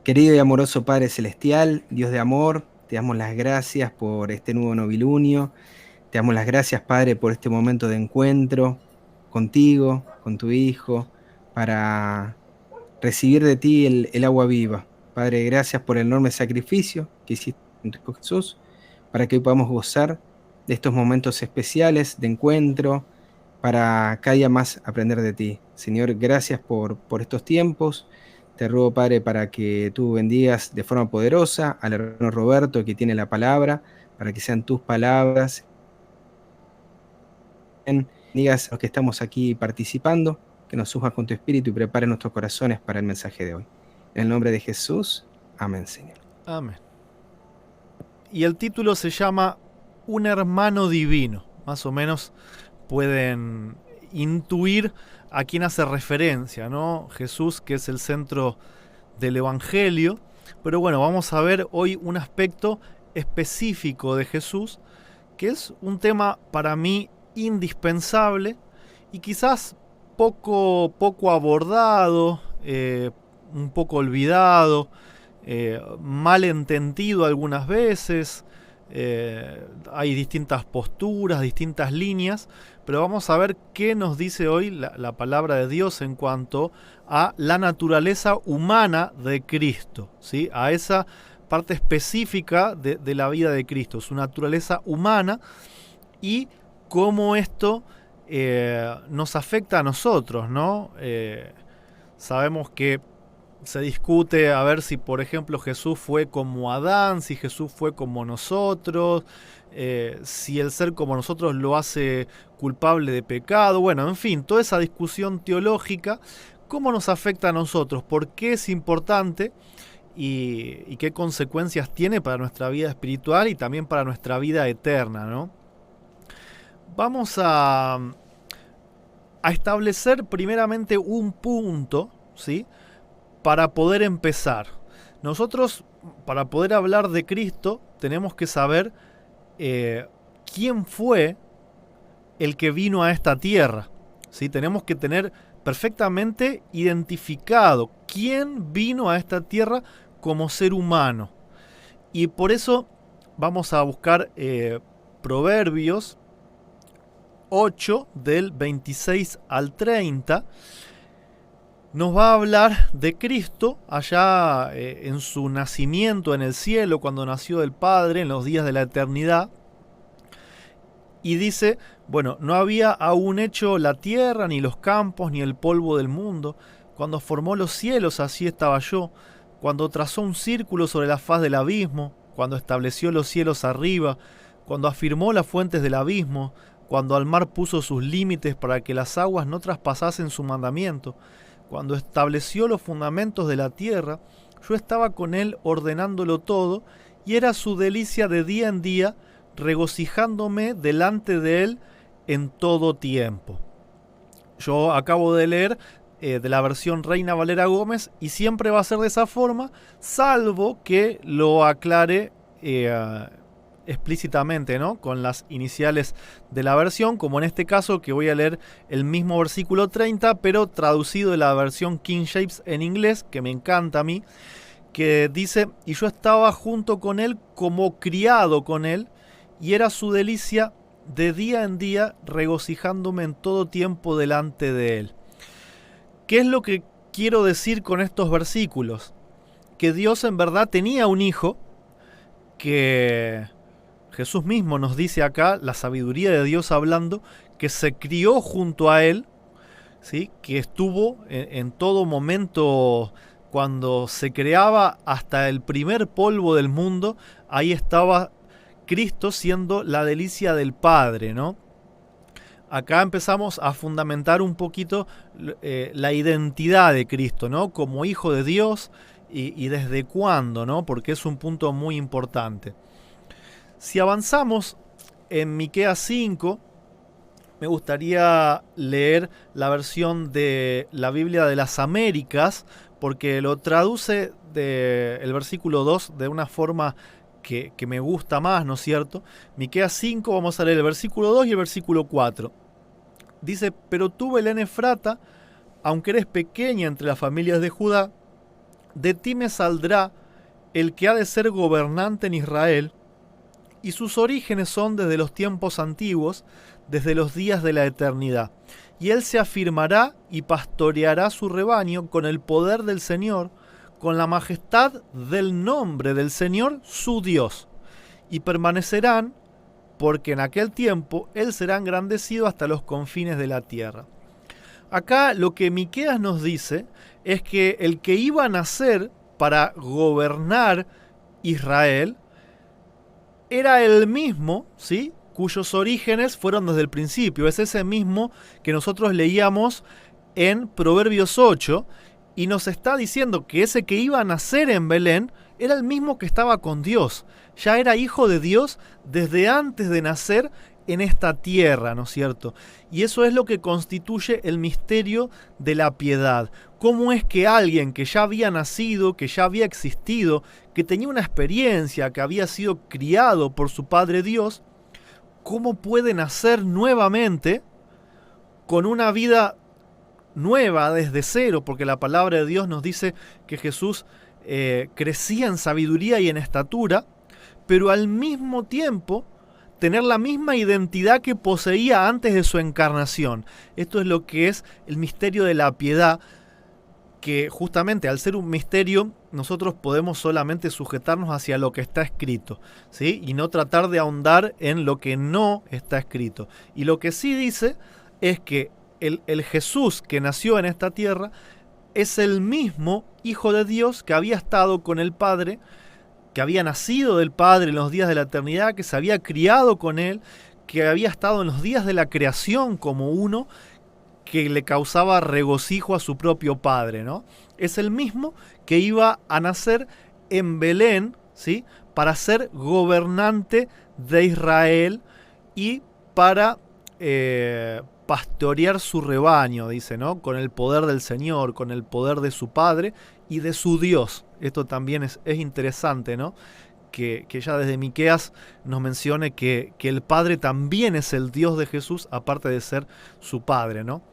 Querido y amoroso Padre Celestial, Dios de amor, te damos las gracias por este nuevo novilunio. Te damos las gracias, Padre, por este momento de encuentro contigo, con tu Hijo, para recibir de ti el agua viva. Padre, gracias por el enorme sacrificio que hiciste en Cristo Jesús, para que hoy podamos gozar de estos momentos especiales de encuentro, para cada día más aprender de ti. Señor, gracias por estos tiempos. Te ruego, Padre, para que tú bendigas de forma poderosa al hermano Roberto que tiene la palabra, para que sean tus palabras. Digas a los que estamos aquí participando, que nos sujas con tu espíritu y prepare nuestros corazones para el mensaje de hoy. En el nombre de Jesús, amén, Señor. Amén. Y el título se llama Un hermano divino. Más o menos pueden intuir a quién hace referencia, ¿no? Jesús, que es el centro del Evangelio. Pero bueno, vamos a ver hoy un aspecto específico de Jesús, que es un tema para mí indispensable y quizás poco abordado, un poco olvidado, mal entendido algunas veces. Hay distintas posturas, distintas líneas, pero vamos a ver qué nos dice hoy la palabra de Dios en cuanto a la naturaleza humana de Cristo, ¿sí? A esa parte específica de la vida de Cristo, su naturaleza humana y cómo esto nos afecta a nosotros, ¿no? Sabemos que se discute a ver si, por ejemplo, Jesús fue como Adán, si Jesús fue como nosotros, si el ser como nosotros lo hace culpable de pecado. Bueno, en fin, toda esa discusión teológica, ¿cómo nos afecta a nosotros? ¿Por qué es importante? Y qué consecuencias tiene para nuestra vida espiritual y también para nuestra vida eterna, ¿no? Vamos a establecer primeramente un punto, ¿sí? Para poder empezar. Nosotros, para poder hablar de Cristo, tenemos que saber quién fue el que vino a esta tierra, ¿sí? Tenemos que tener perfectamente identificado quién vino a esta tierra como ser humano. Y por eso vamos a buscar Proverbios 8 del 26 al 30. Nos va a hablar de Cristo allá en su nacimiento en el cielo, cuando nació del Padre, en los días de la eternidad. Y dice, bueno, no había aún hecho la tierra, ni los campos, ni el polvo del mundo. Cuando formó los cielos, así estaba yo. Cuando trazó un círculo sobre la faz del abismo, cuando estableció los cielos arriba, cuando afirmó las fuentes del abismo, cuando al mar puso sus límites para que las aguas no traspasasen su mandamiento, cuando estableció los fundamentos de la tierra, yo estaba con él ordenándolo todo, y era su delicia de día en día, regocijándome delante de él en todo tiempo. Yo acabo de leer de la versión Reina Valera Gómez, y siempre va a ser de esa forma, salvo que lo aclare explícitamente, ¿no? Con las iniciales de la versión, como en este caso que voy a leer el mismo versículo 30, pero traducido de la versión King James en inglés, que me encanta a mí, que dice, y yo estaba junto con él como criado con él, y era su delicia de día en día, regocijándome en todo tiempo delante de él. ¿Qué es lo que quiero decir con estos versículos? Que Dios en verdad tenía un hijo, que Jesús mismo nos dice acá, la sabiduría de Dios hablando, que se crió junto a él, ¿sí? Que estuvo en todo momento, cuando se creaba hasta el primer polvo del mundo, ahí estaba Cristo siendo la delicia del Padre, ¿no? Acá empezamos a fundamentar un poquito la identidad de Cristo, ¿no? Como hijo de Dios y desde cuándo, ¿no? Porque es un punto muy importante. Si avanzamos en Miqueas 5, me gustaría leer la versión de la Biblia de las Américas, porque lo traduce el versículo 2 de una forma que me gusta más, ¿no es cierto? Miqueas 5, vamos a leer el versículo 2 y el versículo 4. Dice, pero tú, Belén Efrata, aunque eres pequeña entre las familias de Judá, de ti me saldrá el que ha de ser gobernante en Israel, y sus orígenes son desde los tiempos antiguos, desde los días de la eternidad. Y él se afirmará y pastoreará su rebaño con el poder del Señor, con la majestad del nombre del Señor su Dios. Y permanecerán, porque en aquel tiempo él será engrandecido hasta los confines de la tierra. Acá lo que Miqueas nos dice es que el que iba a nacer para gobernar Israel era el mismo, ¿sí?, cuyos orígenes fueron desde el principio. Es ese mismo que nosotros leíamos en Proverbios 8, y nos está diciendo que ese que iba a nacer en Belén era el mismo que estaba con Dios. Ya era hijo de Dios desde antes de nacer en esta tierra, ¿no es cierto? Y eso es lo que constituye el misterio de la piedad. ¿Cómo es que alguien que ya había nacido, que ya había existido, que tenía una experiencia, que había sido criado por su Padre Dios, cómo puede nacer nuevamente con una vida nueva desde cero? Porque la palabra de Dios nos dice que Jesús crecía en sabiduría y en estatura, pero al mismo tiempo tener la misma identidad que poseía antes de su encarnación. Esto es lo que es el misterio de la piedad, que justamente al ser un misterio nosotros podemos solamente sujetarnos hacia lo que está escrito, ¿sí?, y no tratar de ahondar en lo que no está escrito. Y lo que sí dice es que el Jesús que nació en esta tierra es el mismo Hijo de Dios que había estado con el Padre, que había nacido del Padre en los días de la eternidad, que se había criado con Él, que había estado en los días de la creación como uno, que le causaba regocijo a su propio Padre, ¿no? Es el mismo que iba a nacer en Belén, ¿sí?, para ser gobernante de Israel y para pastorear su rebaño, dice, ¿no?, con el poder del Señor, con el poder de su Padre y de su Dios. Esto también es interesante, ¿no?, que ya desde Miqueas nos mencione que el Padre también es el Dios de Jesús, aparte de ser su Padre, ¿no?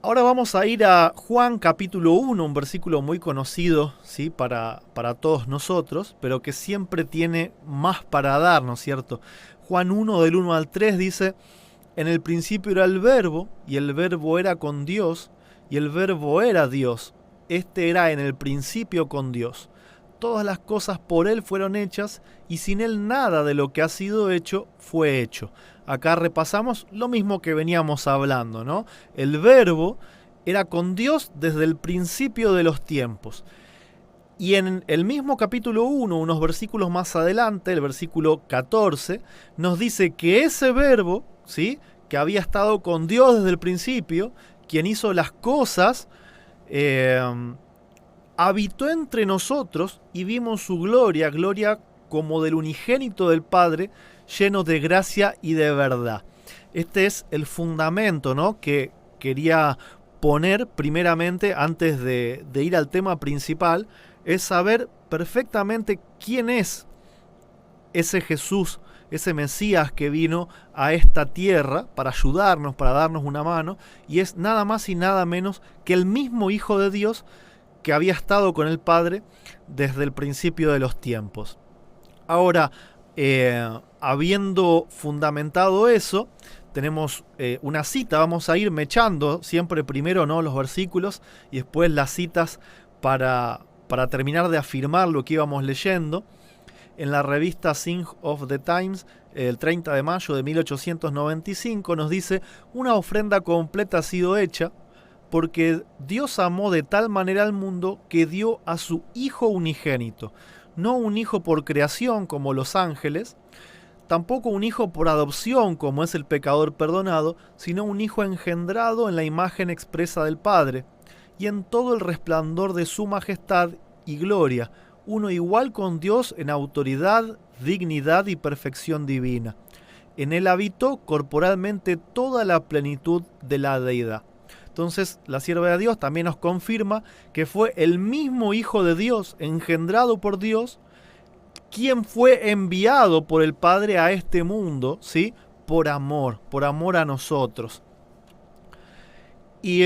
Ahora vamos a ir a Juan capítulo 1, un versículo muy conocido, ¿sí?, para todos nosotros, pero que siempre tiene más para dar, ¿no es cierto? Juan 1, del 1 al 3 dice: en el principio era el Verbo, y el Verbo era con Dios, y el Verbo era Dios. Este era en el principio con Dios. Todas las cosas por Él fueron hechas, y sin Él nada de lo que ha sido hecho fue hecho. Acá repasamos lo mismo que veníamos hablando, ¿no? El Verbo era con Dios desde el principio de los tiempos. Y en el mismo capítulo 1, unos versículos más adelante, el versículo 14, nos dice que ese Verbo, ¿sí?, que había estado con Dios desde el principio, quien hizo las cosas, habitó entre nosotros y vimos su gloria, gloria como del unigénito del Padre, lleno de gracia y de verdad. Este es el fundamento, ¿no?, que quería poner primeramente antes de ir al tema principal, es saber perfectamente quién es ese Jesús, ese Mesías que vino a esta tierra para ayudarnos, para darnos una mano, y es nada más y nada menos que el mismo Hijo de Dios que había estado con el Padre desde el principio de los tiempos. Ahora, habiendo fundamentado eso, tenemos una cita. Vamos a ir mechando siempre primero, ¿no?, los versículos y después las citas para terminar de afirmar lo que íbamos leyendo. En la revista Signs of the Times, el 30 de mayo de 1895, nos dice: una ofrenda completa ha sido hecha, porque Dios amó de tal manera al mundo que dio a su Hijo unigénito, no un hijo por creación como los ángeles, tampoco un hijo por adopción como es el pecador perdonado, sino un hijo engendrado en la imagen expresa del Padre, y en todo el resplandor de su majestad y gloria, uno igual con Dios en autoridad, dignidad y perfección divina. En él habitó corporalmente toda la plenitud de la deidad. Entonces, la sierva de Dios también nos confirma que fue el mismo Hijo de Dios, engendrado por Dios, quien fue enviado por el Padre a este mundo, ¿sí?, por amor a nosotros. Y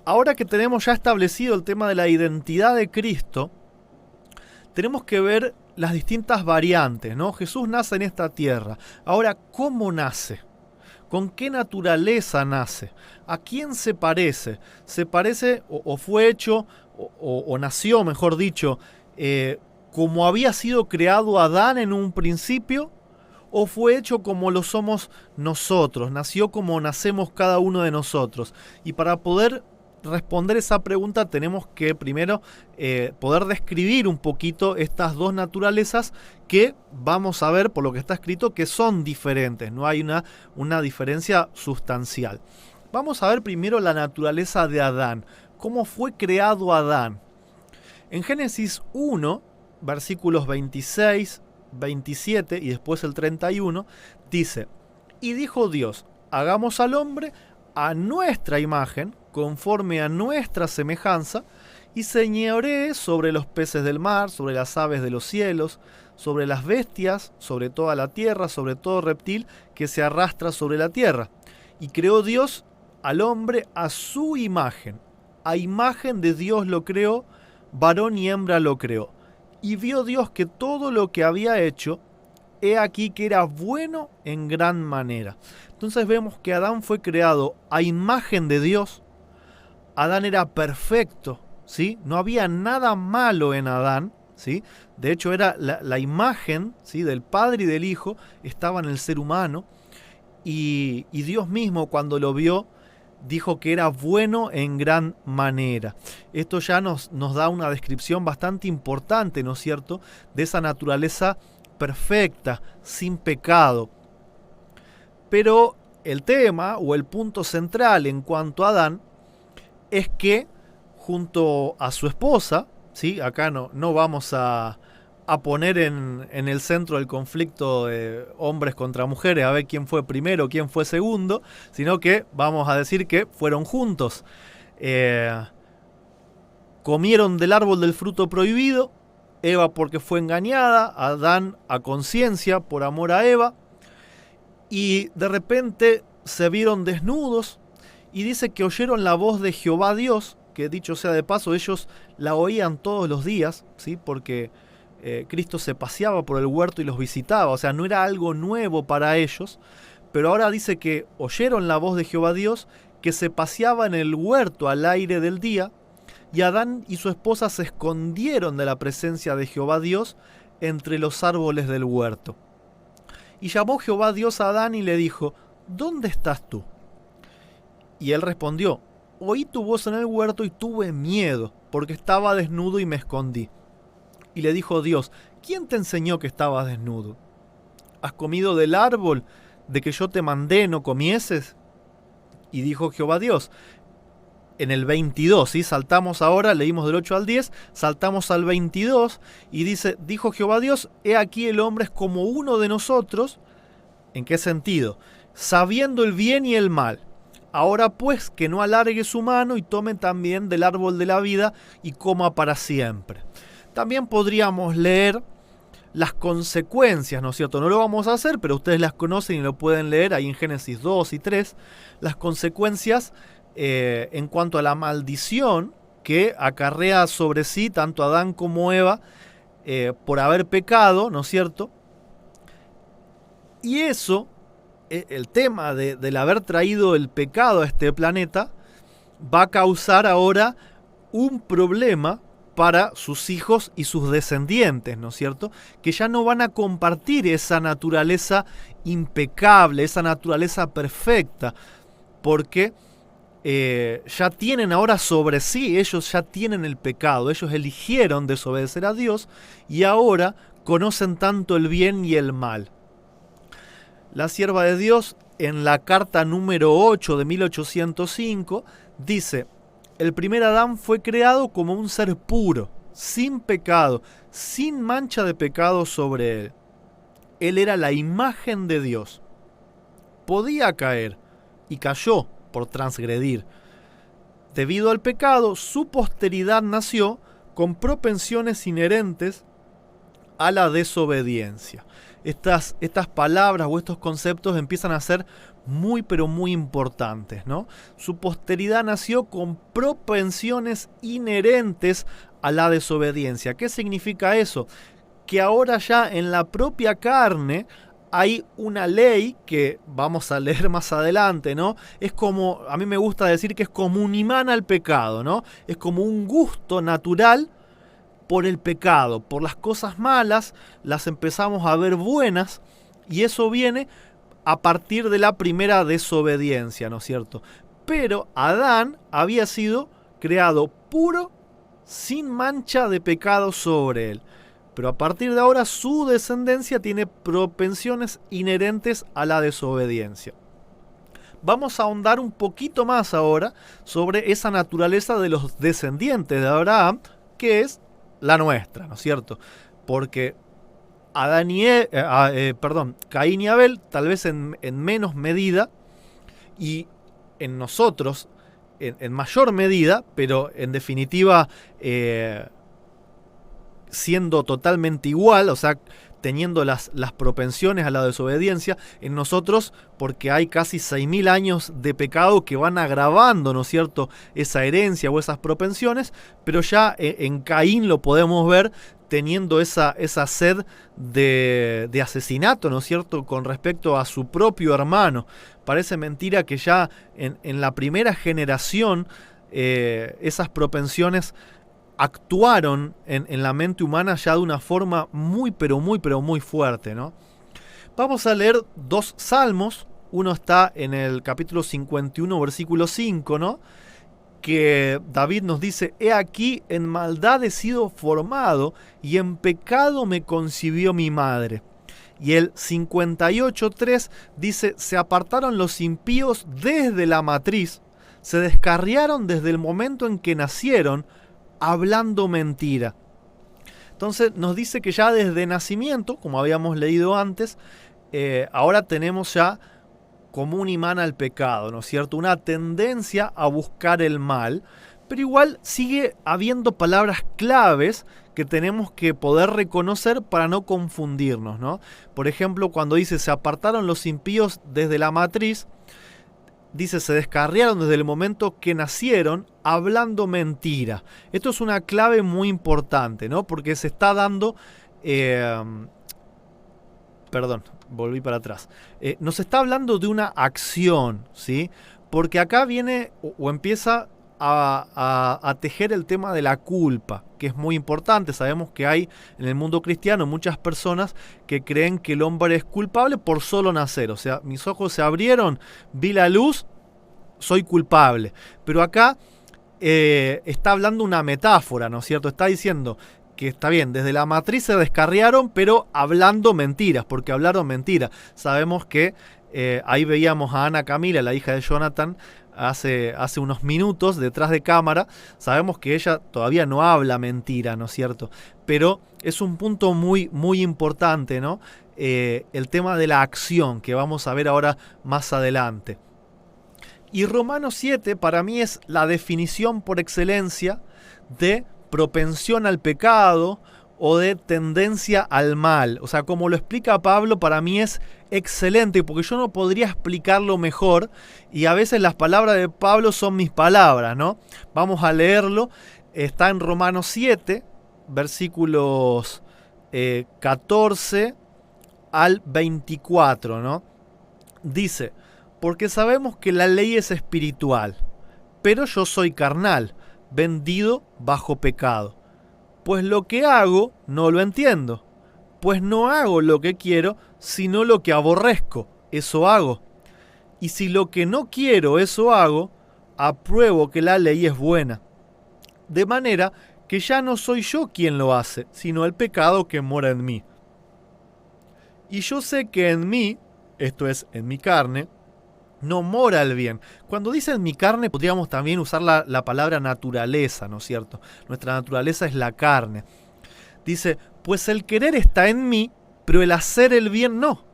ahora que tenemos ya establecido el tema de la identidad de Cristo, tenemos que ver las distintas variantes, ¿no? Jesús nace en esta tierra. Ahora, ¿cómo nace? ¿Con qué naturaleza nace? ¿A quién se parece? ¿Se parece o fue hecho, o nació, mejor dicho, como había sido creado Adán en un principio? ¿O fue hecho como lo somos nosotros? ¿Nació como nacemos cada uno de nosotros? Y para poder responder esa pregunta tenemos que primero poder describir un poquito estas dos naturalezas que vamos a ver por lo que está escrito que son diferentes, no hay una diferencia sustancial. Vamos a ver primero la naturaleza de Adán, cómo fue creado Adán. En Génesis 1, versículos 26, 27 y después el 31, dice: y dijo Dios, hagamos al hombre a nuestra imagen, conforme a nuestra semejanza, y señoree sobre los peces del mar, sobre las aves de los cielos, sobre las bestias, sobre toda la tierra, sobre todo reptil que se arrastra sobre la tierra. Y creó Dios al hombre a su imagen. A imagen de Dios lo creó, varón y hembra lo creó. Y vio Dios que todo lo que había hecho, he aquí que era bueno en gran manera. Entonces vemos que Adán fue creado a imagen de Dios. Adán era perfecto, ¿sí? No había nada malo en Adán, ¿sí? De hecho, era la imagen, ¿sí?, del Padre y del Hijo, estaba en el ser humano. Y Dios mismo, cuando lo vio, dijo que era bueno en gran manera. Esto ya nos da una descripción bastante importante, ¿no es cierto?, de esa naturaleza perfecta, sin pecado. Pero el tema o el punto central en cuanto a Adán es que junto a su esposa, ¿sí?, acá no vamos a poner en el centro del conflicto de hombres contra mujeres, a ver quién fue primero, quién fue segundo, sino que vamos a decir que fueron juntos. Comieron del árbol del fruto prohibido, Eva porque fue engañada, Adán a conciencia por amor a Eva, y de repente se vieron desnudos, y dice que oyeron la voz de Jehová Dios, que dicho sea de paso, ellos la oían todos los días, ¿sí?, porque Cristo se paseaba por el huerto y los visitaba, o sea, no era algo nuevo para ellos, pero ahora dice que oyeron la voz de Jehová Dios, que se paseaba en el huerto al aire del día, y Adán y su esposa se escondieron de la presencia de Jehová Dios entre los árboles del huerto. Y llamó Jehová Dios a Adán y le dijo: ¿dónde estás tú? Y él respondió: oí tu voz en el huerto y tuve miedo, porque estaba desnudo y me escondí. Y le dijo Dios: ¿quién te enseñó que estabas desnudo? ¿Has comido del árbol de que yo te mandé no comieses? Y dijo Jehová Dios, en el 22, ¿sí?, saltamos ahora, leímos del 8 al 10, saltamos al 22, y dice: dijo Jehová Dios, he aquí el hombre es como uno de nosotros. ¿En qué sentido? Sabiendo el bien y el mal. Ahora pues que no alargue su mano y tome también del árbol de la vida y coma para siempre. También podríamos leer las consecuencias, ¿no es cierto? No lo vamos a hacer, pero ustedes las conocen y lo pueden leer ahí en Génesis 2 y 3. Las consecuencias en cuanto a la maldición que acarrea sobre sí tanto Adán como Eva por haber pecado, ¿no es cierto? Y eso, el tema del haber traído el pecado a este planeta, va a causar ahora un problema para sus hijos y sus descendientes, ¿no es cierto?, que ya no van a compartir esa naturaleza impecable, esa naturaleza perfecta, porque ya tienen ahora sobre sí, ellos ya tienen el pecado, ellos eligieron desobedecer a Dios y ahora conocen tanto el bien y el mal. La sierva de Dios, en la carta número 8 de 1805, dice: el primer Adán fue creado como un ser puro, sin pecado, sin mancha de pecado sobre él. Él era la imagen de Dios. Podía caer, y cayó por transgredir. Debido al pecado, su posteridad nació con propensiones inherentes a la desobediencia. Estas palabras o estos conceptos empiezan a ser muy pero muy importantes, ¿no? Su posteridad nació con propensiones inherentes a la desobediencia. ¿Qué significa eso? Que ahora ya en la propia carne hay una ley que vamos a leer más adelante, ¿no? Es como, a mí me gusta decir que es como un imán al pecado, ¿no? Es como un gusto natural por el pecado, por las cosas malas, las empezamos a ver buenas, y eso viene a partir de la primera desobediencia, ¿no es cierto? Pero Adán había sido creado puro, sin mancha de pecado sobre él. Pero a partir de ahora su descendencia tiene propensiones inherentes a la desobediencia. Vamos a ahondar un poquito más ahora sobre esa naturaleza de los descendientes de Abraham, que es la nuestra, ¿no es cierto? Porque Caín y Abel, tal vez en menos medida, y en nosotros en mayor medida, pero en definitiva siendo totalmente igual, o sea, teniendo las propensiones a la desobediencia, en nosotros, porque hay casi 6.000 años de pecado que van agravando, ¿no es cierto?, esa herencia o esas propensiones, pero ya en Caín lo podemos ver teniendo esa sed de asesinato, ¿no es cierto?, con respecto a su propio hermano. Parece mentira que ya en la primera generación esas propensiones actuaron en la mente humana ya de una forma muy pero muy fuerte, ¿no? Vamos a leer 2 salmos. Uno está en el capítulo 51, versículo 5, ¿no? Que David nos dice: he aquí, en maldad he sido formado, y en pecado me concibió mi madre. Y el 58.3 dice: se apartaron los impíos desde la matriz, se descarriaron desde el momento en que nacieron, hablando mentira. Entonces nos dice que ya desde nacimiento, como habíamos leído antes, ahora tenemos ya como un imán al pecado, ¿no es cierto? Una tendencia a buscar el mal, pero igual sigue habiendo palabras claves que tenemos que poder reconocer para no confundirnos, ¿no? Por ejemplo, cuando dice: se apartaron los impíos desde la matriz, dice: se descarriaron desde el momento que nacieron, hablando mentira. Esto es una clave muy importante, ¿no? Porque se está dando... volví para atrás. Nos está hablando de una acción, ¿sí? Porque acá viene o empieza a tejer el tema de la culpa, que es muy importante. Sabemos que hay en el mundo cristiano muchas personas que creen que el hombre es culpable por solo nacer. O sea, mis ojos se abrieron, vi la luz, soy culpable. Pero acá está hablando una metáfora, ¿no es cierto? Está diciendo que está bien, desde la matriz se descarriaron, pero hablando mentiras, porque hablaron mentiras. Sabemos que ahí veíamos a Ana Camila, la hija de Jonathan, hace unos minutos detrás de cámara. Sabemos que ella todavía no habla mentira, ¿no es cierto? Pero es un punto muy importante, ¿no? El tema de la acción, que vamos a ver ahora más adelante. Y Romanos 7 para mí es la definición por excelencia de propensión al pecado o de tendencia al mal. O sea, como lo explica Pablo, para mí es excelente, porque yo no podría explicarlo mejor, y a veces las palabras de Pablo son mis palabras, ¿no? Vamos a leerlo. Está en Romanos 7, versículos 14 al 24, ¿no? Dice: porque sabemos que la ley es espiritual, pero yo soy carnal, vendido bajo pecado. Pues lo que hago no lo entiendo, pues no hago lo que quiero, sino lo que aborrezco, eso hago. Y si lo que no quiero, eso hago, apruebo que la ley es buena. De manera que ya no soy yo quien lo hace, sino el pecado que mora en mí. Y yo sé que en mí, esto es, en mi carne, no mora el bien. Cuando dice en mi carne, podríamos también usar la palabra naturaleza, ¿no es cierto? Nuestra naturaleza es la carne. Dice: pues el querer está en mí, pero el hacer el bien no.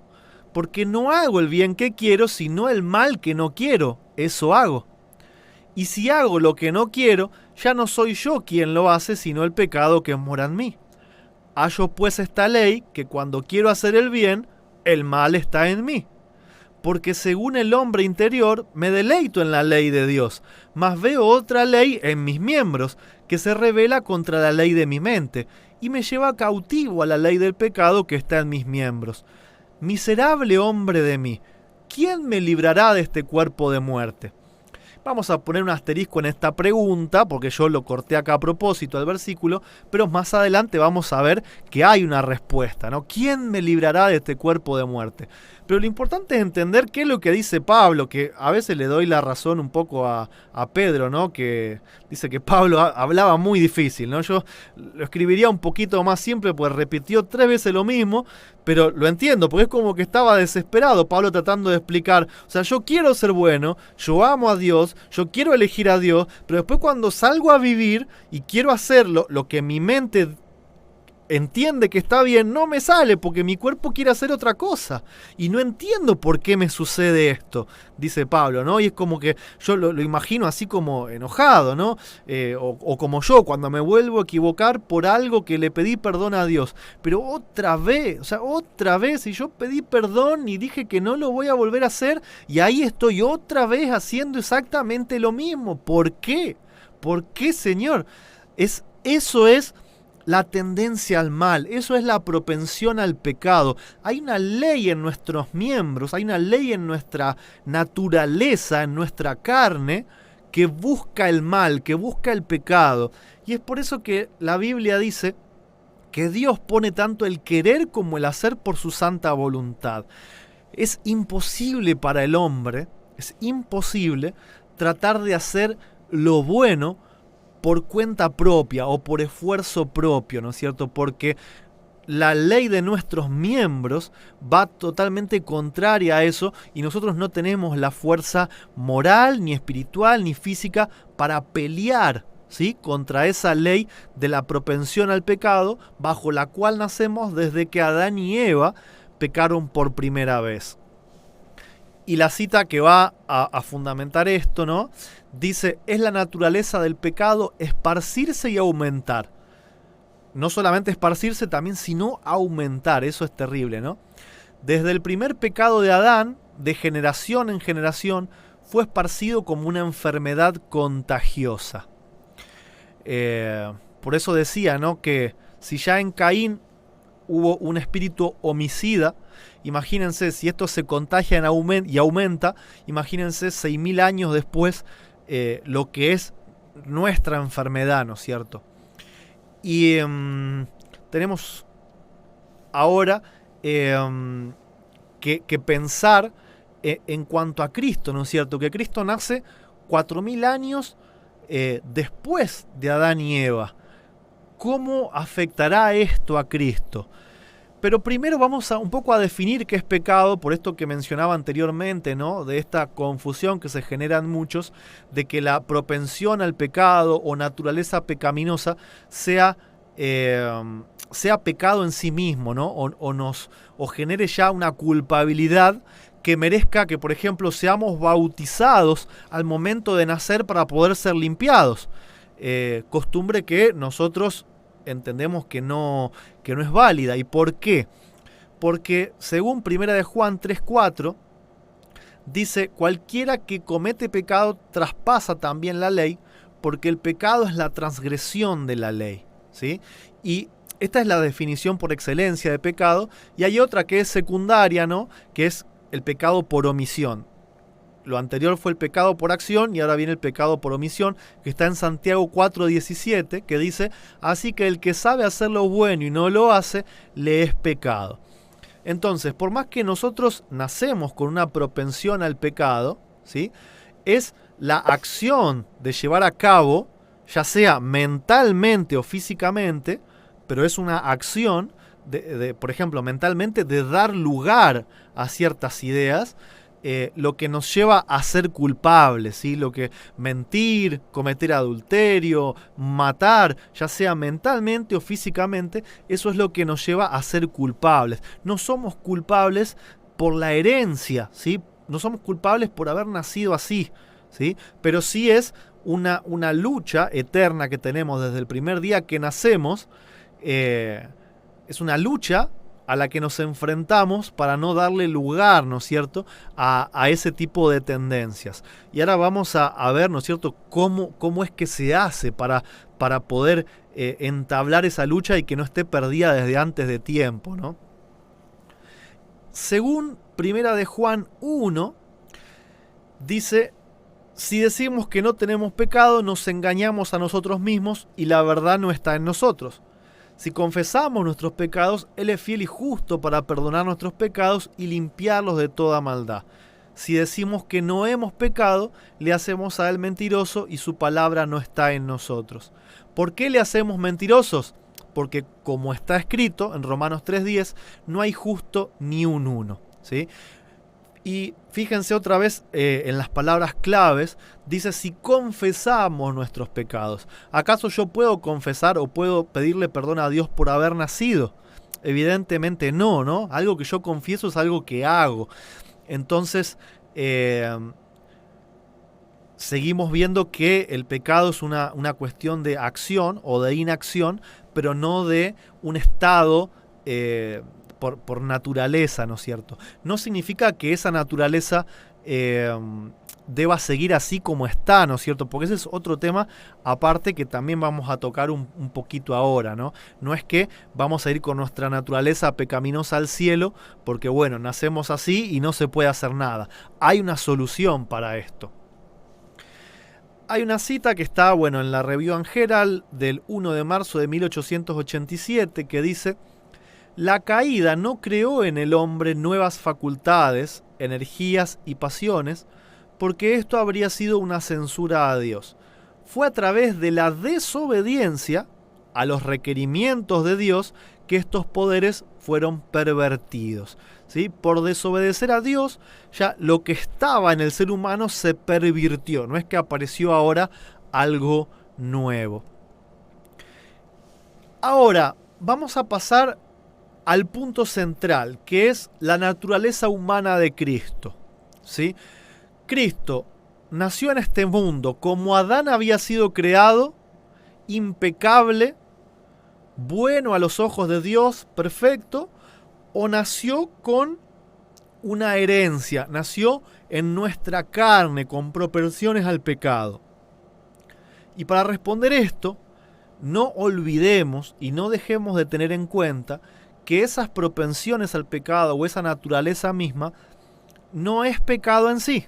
Porque no hago el bien que quiero, sino el mal que no quiero, eso hago. Y si hago lo que no quiero, ya no soy yo quien lo hace, sino el pecado que mora en mí. Hallo pues esta ley, que cuando quiero hacer el bien, el mal está en mí. porque según el hombre interior me deleito en la ley de Dios, mas veo otra ley en mis miembros, que se rebela contra la ley de mi mente, y me lleva cautivo a la ley del pecado que está en mis miembros. Miserable hombre de mí, ¿quién me librará de este cuerpo de muerte? Vamos a poner un asterisco en esta pregunta, porque yo lo corté acá a propósito al versículo, pero más adelante vamos a ver que hay una respuesta, ¿no? ¿Quién me librará de este cuerpo de muerte? Pero lo importante es entender qué es lo que dice Pablo, que a veces le doy la razón un poco a Pedro, ¿no? Que dice que Pablo hablaba muy difícil, ¿no? Yo lo escribiría un poquito más simple, pues repitió 3 veces lo mismo, pero lo entiendo, porque es como que estaba desesperado Pablo tratando de explicar, o sea, yo quiero ser bueno, yo amo a Dios, yo quiero elegir a Dios, pero después cuando salgo a vivir y quiero hacerlo, lo que mi mente entiende que está bien, no me sale porque mi cuerpo quiere hacer otra cosa. Y no entiendo por qué me sucede esto, dice Pablo, ¿no? Y es como que yo lo imagino así como enojado, ¿no? O como yo, cuando me vuelvo a equivocar por algo que le pedí perdón a Dios. Pero otra vez, y yo pedí perdón y dije que no lo voy a volver a hacer, y ahí estoy otra vez haciendo exactamente lo mismo. ¿Por qué? ¿Por qué, Señor? Eso es la tendencia al mal, eso es la propensión al pecado. Hay una ley en nuestros miembros, hay una ley en nuestra naturaleza, en nuestra carne, que busca el mal, que busca el pecado. Y es por eso que la Biblia dice que Dios pone tanto el querer como el hacer por su santa voluntad. Es imposible para el hombre, es imposible tratar de hacer lo bueno por cuenta propia o por esfuerzo propio, ¿no es cierto? Porque la ley de nuestros miembros va totalmente contraria a eso y nosotros no tenemos la fuerza moral, ni espiritual, ni física para pelear, ¿sí?, contra esa ley de la propensión al pecado bajo la cual nacemos desde que Adán y Eva pecaron por primera vez. Y la cita que va a fundamentar esto, ¿no? Dice, es la naturaleza del pecado esparcirse y aumentar. No solamente esparcirse también, sino aumentar. Eso es terrible, ¿no? Desde el primer pecado de Adán, de generación en generación, fue esparcido como una enfermedad contagiosa. Por eso decía, ¿no?, que si ya en Caín hubo un espíritu homicida, imagínense, si esto se contagia y aumenta, imagínense 6.000 años después lo que es nuestra enfermedad, ¿no es cierto? Y tenemos ahora que pensar en cuanto a Cristo, ¿no es cierto? Que Cristo nace 4.000 años después de Adán y Eva. ¿Cómo afectará esto a Cristo? Pero primero vamos un poco a definir qué es pecado, por esto que mencionaba anteriormente, ¿no?, de esta confusión que se genera en muchos, de que la propensión al pecado o naturaleza pecaminosa sea pecado en sí mismo, ¿no? O genere ya una culpabilidad que merezca que, por ejemplo, seamos bautizados al momento de nacer para poder ser limpiados. Costumbre que nosotros entendemos que no es válida. ¿Y por qué? Porque según 1 de Juan 3:4 dice, cualquiera que comete pecado traspasa también la ley, porque el pecado es la transgresión de la ley, ¿sí? Y esta es la definición por excelencia de pecado, y hay otra que es secundaria, ¿no?, que es el pecado por omisión. Lo anterior fue el pecado por acción y ahora viene el pecado por omisión, que está en Santiago 4:17, que dice, así que el que sabe hacer lo bueno y no lo hace, le es pecado. Entonces, por más que nosotros nacemos con una propensión al pecado, ¿sí?, es la acción de llevar a cabo, ya sea mentalmente o físicamente, pero es una acción, por ejemplo, mentalmente, de dar lugar a ciertas ideas, lo que nos lleva a ser culpables, ¿sí? Lo que mentir, cometer adulterio, matar, ya sea mentalmente o físicamente, eso es lo que nos lleva a ser culpables. No somos culpables por la herencia, ¿sí? No somos culpables por haber nacido así, ¿sí? Pero sí es una lucha eterna que tenemos desde el primer día que nacemos. Es una lucha a la que nos enfrentamos para no darle lugar, ¿no es cierto?, a ese tipo de tendencias. Y ahora vamos a ver, ¿no es cierto?, cómo es que se hace para poder entablar esa lucha y que no esté perdida desde antes de tiempo, ¿no? Según Primera de Juan 1, dice: si decimos que no tenemos pecado, nos engañamos a nosotros mismos y la verdad no está en nosotros. Si confesamos nuestros pecados, Él es fiel y justo para perdonar nuestros pecados y limpiarlos de toda maldad. Si decimos que no hemos pecado, le hacemos a Él mentiroso y su palabra no está en nosotros. ¿Por qué le hacemos mentirosos? Porque, como está escrito en Romanos 3:10, no hay justo ni un uno, ¿sí? Y fíjense otra vez en las palabras claves, dice: si confesamos nuestros pecados. ¿Acaso yo puedo confesar o puedo pedirle perdón a Dios por haber nacido? Evidentemente no, ¿no? Algo que yo confieso es algo que hago. Entonces, seguimos viendo que el pecado es una cuestión de acción o de inacción, pero no de un estado por naturaleza, ¿no es cierto? No significa que esa naturaleza deba seguir así como está, ¿no es cierto? Porque ese es otro tema aparte que también vamos a tocar un poquito ahora, ¿no? No es que vamos a ir con nuestra naturaleza pecaminosa al cielo, porque bueno, nacemos así y no se puede hacer nada. Hay una solución para esto. Hay una cita que está, bueno, en la Review and Herald del 1 de marzo de 1887 que dice: la caída no creó en el hombre nuevas facultades, energías y pasiones, porque esto habría sido una censura a Dios. Fue a través de la desobediencia a los requerimientos de Dios que estos poderes fueron pervertidos, ¿sí? Por desobedecer a Dios, ya lo que estaba en el ser humano se pervirtió, no es que apareció ahora algo nuevo. Ahora, vamos a pasar al punto central, que es la naturaleza humana de Cristo, ¿sí? Cristo nació en este mundo como Adán había sido creado, impecable, bueno a los ojos de Dios, perfecto, o nació con una herencia, nació en nuestra carne, con propensiones al pecado. Y para responder esto, no olvidemos y no dejemos de tener en cuenta que esas propensiones al pecado o esa naturaleza misma no es pecado en sí,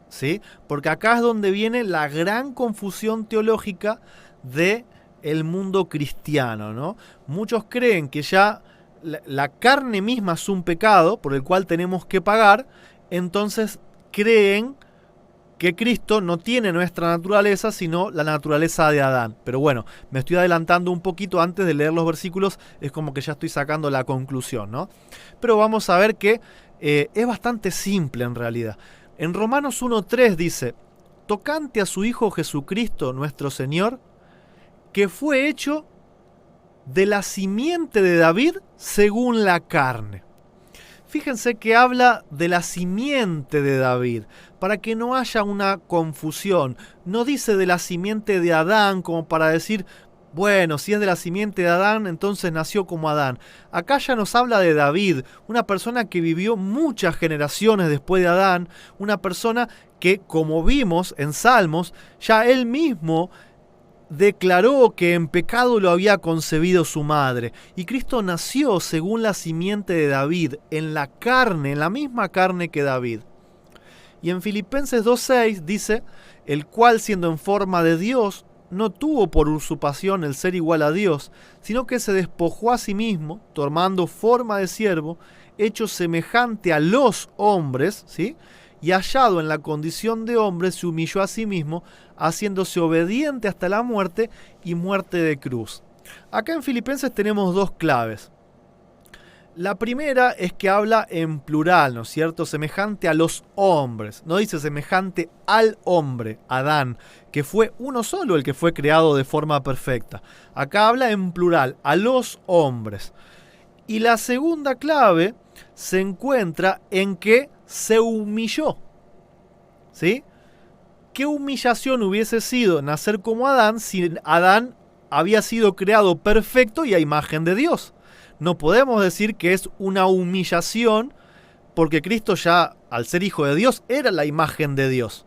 ¿sí? Porque acá es donde viene la gran confusión teológica del mundo cristiano, ¿no? Muchos creen que ya la carne misma es un pecado por el cual tenemos que pagar, entonces creen que Cristo no tiene nuestra naturaleza, sino la naturaleza de Adán. Pero bueno, me estoy adelantando un poquito antes de leer los versículos, es como que ya estoy sacando la conclusión, ¿no? Pero vamos a ver que es bastante simple en realidad. En Romanos 1:3 dice: tocante a su Hijo Jesucristo, nuestro Señor, que fue hecho de la simiente de David según la carne. Fíjense que habla de la simiente de David, para que no haya una confusión. No dice de la simiente de Adán como para decir, bueno, si es de la simiente de Adán, entonces nació como Adán. Acá ya nos habla de David, una persona que vivió muchas generaciones después de Adán, una persona que, como vimos en Salmos, ya él mismo declaró que en pecado lo había concebido su madre. Y Cristo nació según la simiente de David, en la carne, en la misma carne que David. Y en Filipenses 2:6 dice: el cual, siendo en forma de Dios, no tuvo por usurpación el ser igual a Dios, sino que se despojó a sí mismo, tomando forma de siervo, hecho semejante a los hombres, ¿sí? Y hallado en la condición de hombre, se humilló a sí mismo, haciéndose obediente hasta la muerte y muerte de cruz. Acá en Filipenses tenemos dos claves. La primera es que habla en plural, ¿no es cierto? Semejante a los hombres. No dice semejante al hombre, Adán, que fue uno solo el que fue creado de forma perfecta. Acá habla en plural, a los hombres. Y la segunda clave se encuentra en que se humilló, ¿sí? ¿Qué humillación hubiese sido nacer como Adán si Adán había sido creado perfecto y a imagen de Dios? No podemos decir que es una humillación, porque Cristo ya, al ser hijo de Dios, era la imagen de Dios,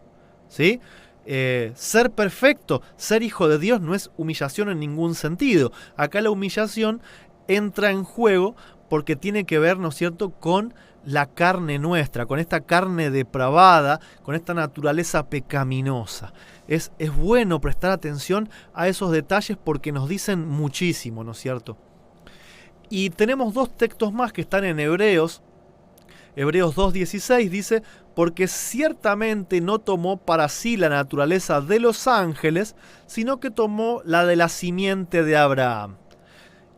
¿sí? Ser perfecto, ser hijo de Dios no es humillación en ningún sentido. Acá la humillación entra en juego porque tiene que ver, ¿no es cierto?, con la carne nuestra, con esta carne depravada, con esta naturaleza pecaminosa. Es bueno prestar atención a esos detalles porque nos dicen muchísimo, ¿no es cierto? Y tenemos dos textos más que están en Hebreos. Hebreos 2:16 dice: porque ciertamente no tomó para sí la naturaleza de los ángeles, sino que tomó la de la simiente de Abraham.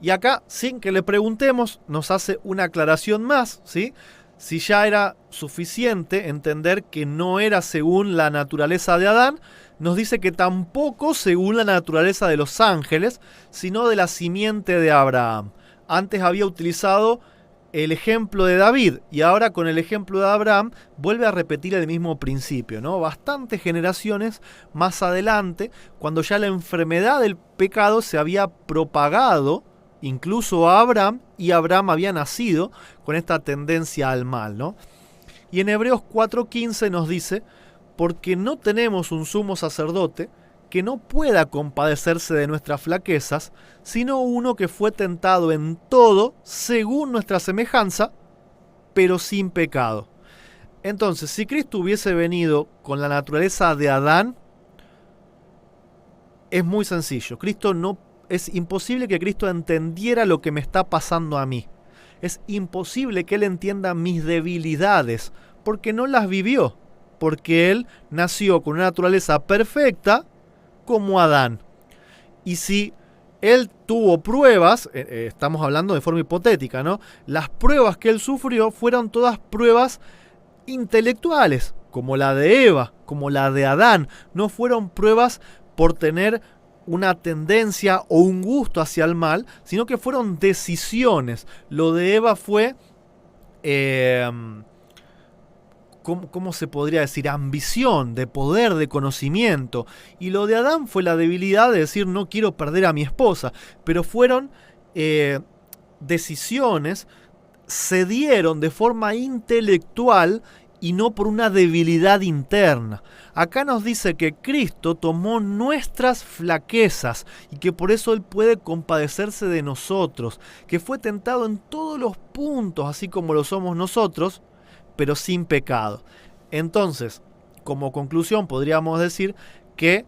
Y acá, sin que le preguntemos, nos hace una aclaración más, ¿sí? Si ya era suficiente entender que no era según la naturaleza de Adán, nos dice que tampoco según la naturaleza de los ángeles, sino de la simiente de Abraham. Antes había utilizado el ejemplo de David y ahora con el ejemplo de Abraham vuelve a repetir el mismo principio, ¿no? Bastantes generaciones más adelante, cuando ya la enfermedad del pecado se había propagado incluso a Abraham, y Abraham había nacido con esta tendencia al mal, ¿no? Y en Hebreos 4:15 nos dice: porque no tenemos un sumo sacerdote que no pueda compadecerse de nuestras flaquezas, sino uno que fue tentado en todo según nuestra semejanza, pero sin pecado. Entonces, si Cristo hubiese venido con la naturaleza de Adán, es muy sencillo. Es imposible que Cristo entendiera lo que me está pasando a mí. Es imposible que Él entienda mis debilidades, porque no las vivió, porque Él nació con una naturaleza perfecta como Adán. Y si Él tuvo pruebas, estamos hablando de forma hipotética, ¿no? Las pruebas que Él sufrió fueron todas pruebas intelectuales, como la de Eva, como la de Adán. No fueron pruebas por tener una tendencia o un gusto hacia el mal, sino que fueron decisiones. Lo de Eva fue, ¿cómo se podría decir? Ambición, de poder, de conocimiento. Y lo de Adán fue la debilidad de decir: no quiero perder a mi esposa. Pero fueron decisiones, se dieron de forma intelectual y no por una debilidad interna. Acá nos dice que Cristo tomó nuestras flaquezas y que por eso Él puede compadecerse de nosotros, que fue tentado en todos los puntos, así como lo somos nosotros, pero sin pecado. Entonces, como conclusión, podríamos decir que,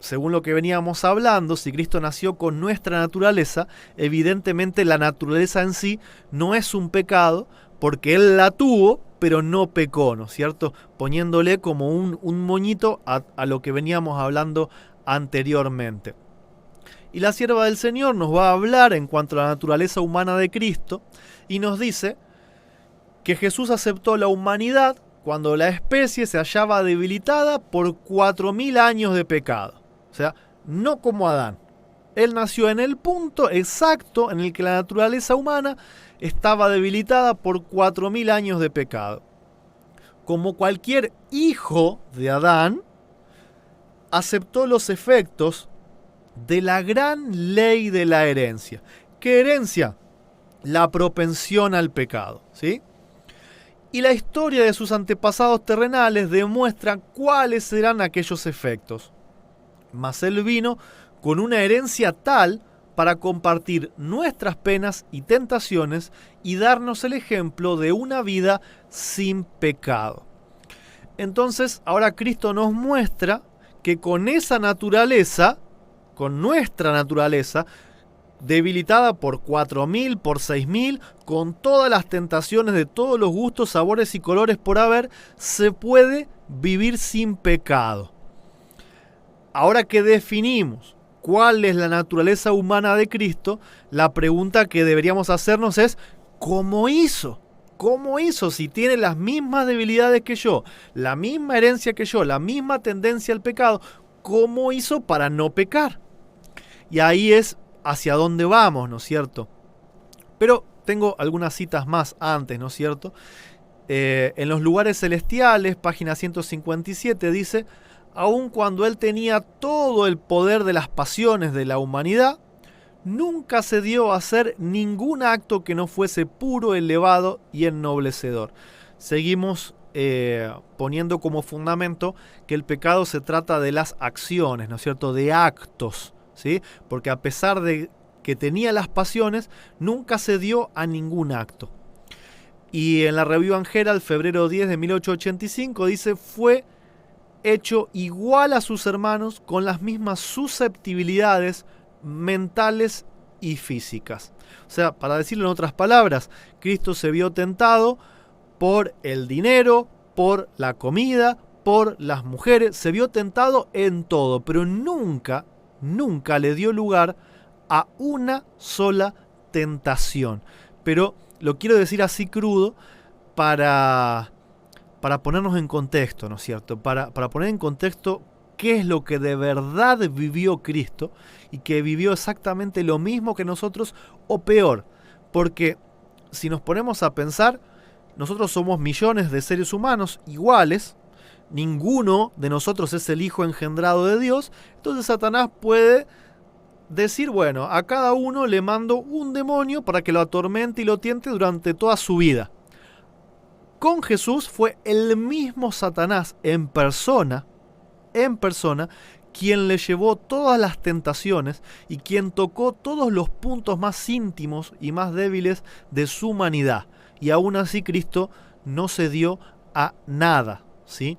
según lo que veníamos hablando, si Cristo nació con nuestra naturaleza, evidentemente la naturaleza en sí no es un pecado, porque Él la tuvo, pero no pecó, ¿no es cierto? Poniéndole como un moñito a lo que veníamos hablando anteriormente. Y la sierva del Señor nos va a hablar en cuanto a la naturaleza humana de Cristo y nos dice que Jesús aceptó la humanidad cuando la especie se hallaba debilitada por 4000 años de pecado. O sea, no como Adán. Él nació en el punto exacto en el que la naturaleza humana estaba debilitada por 4000 años de pecado. Como cualquier hijo de Adán, aceptó los efectos de la gran ley de la herencia. ¿Qué herencia? La propensión al pecado, ¿sí? Y la historia de sus antepasados terrenales demuestra cuáles serán aquellos efectos. Mas Él vino con una herencia tal para compartir nuestras penas y tentaciones y darnos el ejemplo de una vida sin pecado. Entonces, ahora Cristo nos muestra que con esa naturaleza, con nuestra naturaleza, debilitada por 4000, por 6000, con todas las tentaciones de todos los gustos, sabores y colores por haber, se puede vivir sin pecado. Ahora que definimos cuál es la naturaleza humana de Cristo, la pregunta que deberíamos hacernos es: ¿cómo hizo? ¿Cómo hizo si tiene las mismas debilidades que yo, la misma herencia que yo, la misma tendencia al pecado? ¿Cómo hizo para no pecar? Y ahí es hacia dónde vamos, ¿no es cierto? Pero tengo algunas citas más antes, ¿no es cierto? En los lugares celestiales, página 157, dice: aun cuando Él tenía todo el poder de las pasiones de la humanidad, nunca se dio a hacer ningún acto que no fuese puro, elevado y ennoblecedor. Seguimos poniendo como fundamento que el pecado se trata de las acciones, ¿no es cierto?, de actos, ¿sí? Porque a pesar de que tenía las pasiones, nunca se dio a ningún acto. Y en la Review and Herald, febrero 10 de 1885, dice: fue hecho igual a sus hermanos con las mismas susceptibilidades mentales y físicas. O sea, para decirlo en otras palabras, Cristo se vio tentado por el dinero, por la comida, por las mujeres, se vio tentado en todo, pero nunca le dio lugar a una sola tentación. Pero lo quiero decir así crudo para ponernos en contexto, ¿no es cierto? Para poner en contexto qué es lo que de verdad vivió Cristo, y que vivió exactamente lo mismo que nosotros o peor. Porque si nos ponemos a pensar, nosotros somos millones de seres humanos iguales, ninguno de nosotros es el Hijo engendrado de Dios, entonces Satanás puede decir: bueno, a cada uno le mando un demonio para que lo atormente y lo tiente durante toda su vida. Con Jesús fue el mismo Satanás en persona, quien le llevó todas las tentaciones y quien tocó todos los puntos más íntimos y más débiles de su humanidad. Y aún así Cristo no se dio a nada, ¿sí?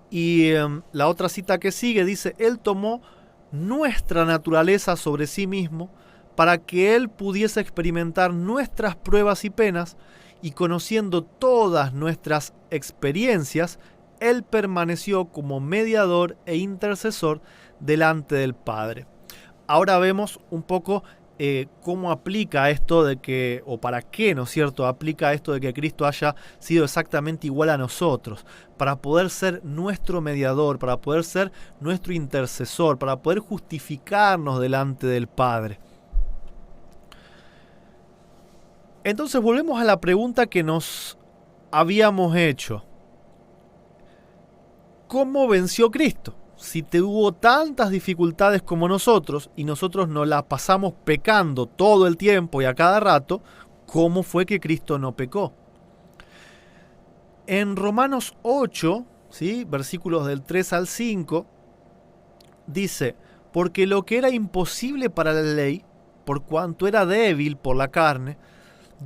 Y la otra cita que sigue dice: Él tomó nuestra naturaleza sobre sí mismo para que Él pudiese experimentar nuestras pruebas y penas, y conociendo todas nuestras experiencias, Él permaneció como mediador e intercesor delante del Padre. Ahora vemos un poco cómo aplica esto de que, o para qué, ¿no es cierto?, aplica esto de que Cristo haya sido exactamente igual a nosotros, para poder ser nuestro mediador, para poder ser nuestro intercesor, para poder justificarnos delante del Padre. Entonces volvemos a la pregunta que nos habíamos hecho. ¿Cómo venció Cristo? Si tuvo tantas dificultades como nosotros y nosotros nos la pasamos pecando todo el tiempo y a cada rato, ¿cómo fue que Cristo no pecó? En Romanos 8, ¿sí?, versículos del 3 al 5, dice: porque lo que era imposible para la ley, por cuanto era débil por la carne,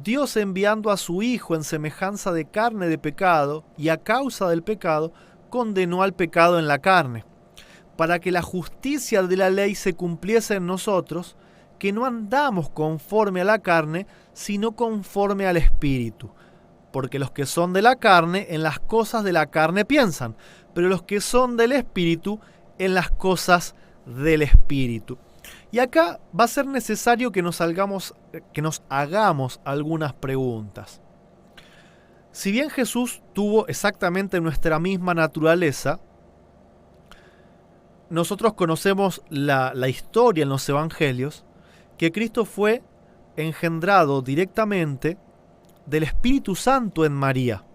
Dios, enviando a su Hijo en semejanza de carne de pecado, y a causa del pecado, condenó al pecado en la carne, para que la justicia de la ley se cumpliese en nosotros, que no andamos conforme a la carne, sino conforme al Espíritu. Porque los que son de la carne, en las cosas de la carne piensan, pero los que son del Espíritu, en las cosas del Espíritu. Y acá va a ser necesario que nos hagamos algunas preguntas. Si bien Jesús tuvo exactamente nuestra misma naturaleza, nosotros conocemos la historia en los evangelios, que Cristo fue engendrado directamente del Espíritu Santo en María.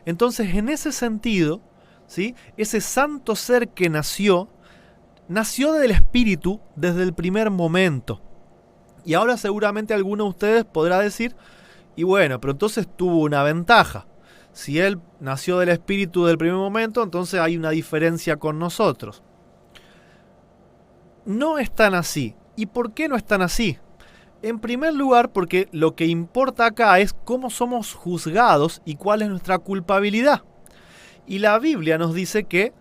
Entonces, en ese sentido, ¿sí?, ese santo ser que nació del Espíritu desde el primer momento. Y ahora seguramente alguno de ustedes podrá decir: y bueno, pero entonces tuvo una ventaja. Si Él nació del Espíritu del primer momento, entonces hay una diferencia con nosotros. No es tan así. ¿Y por qué no es tan así? En primer lugar, porque lo que importa acá es cómo somos juzgados y cuál es nuestra culpabilidad. Y la Biblia nos dice que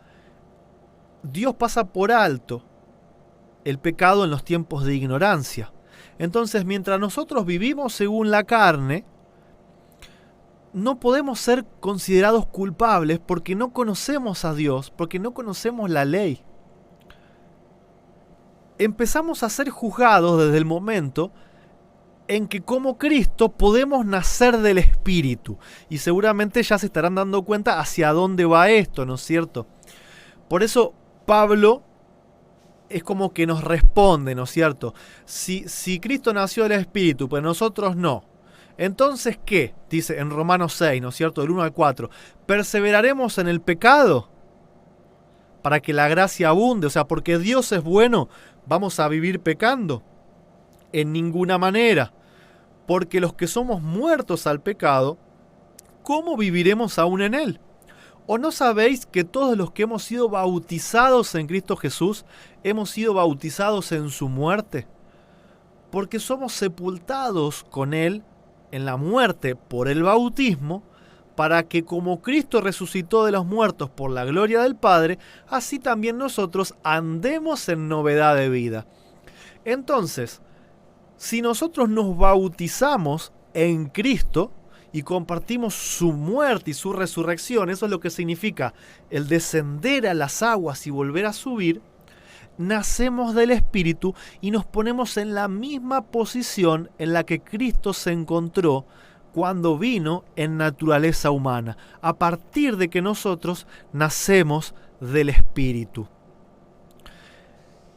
Dios pasa por alto el pecado en los tiempos de ignorancia. Entonces, mientras nosotros vivimos según la carne, no podemos ser considerados culpables porque no conocemos a Dios, porque no conocemos la ley. Empezamos a ser juzgados desde el momento en que, como Cristo, podemos nacer del Espíritu. Y seguramente ya se estarán dando cuenta hacia dónde va esto, ¿no es cierto? Por eso Pablo es como que nos responde, ¿no es cierto? Si Cristo nació del Espíritu, pero nosotros no, entonces, ¿qué? Dice en Romanos 6, ¿no es cierto? Del 1 al 4. ¿Perseveraremos en el pecado para que la gracia abunde? O sea, porque Dios es bueno, ¿vamos a vivir pecando? En ninguna manera, porque los que somos muertos al pecado, ¿cómo viviremos aún en él? ¿O no sabéis que todos los que hemos sido bautizados en Cristo Jesús, hemos sido bautizados en su muerte? Porque somos sepultados con él en la muerte por el bautismo, para que como Cristo resucitó de los muertos por la gloria del Padre, así también nosotros andemos en novedad de vida. Entonces, si nosotros nos bautizamos en Cristo y compartimos su muerte y su resurrección, eso es lo que significa el descender a las aguas y volver a subir, nacemos del Espíritu y nos ponemos en la misma posición en la que Cristo se encontró cuando vino en naturaleza humana, a partir de que nosotros nacemos del Espíritu.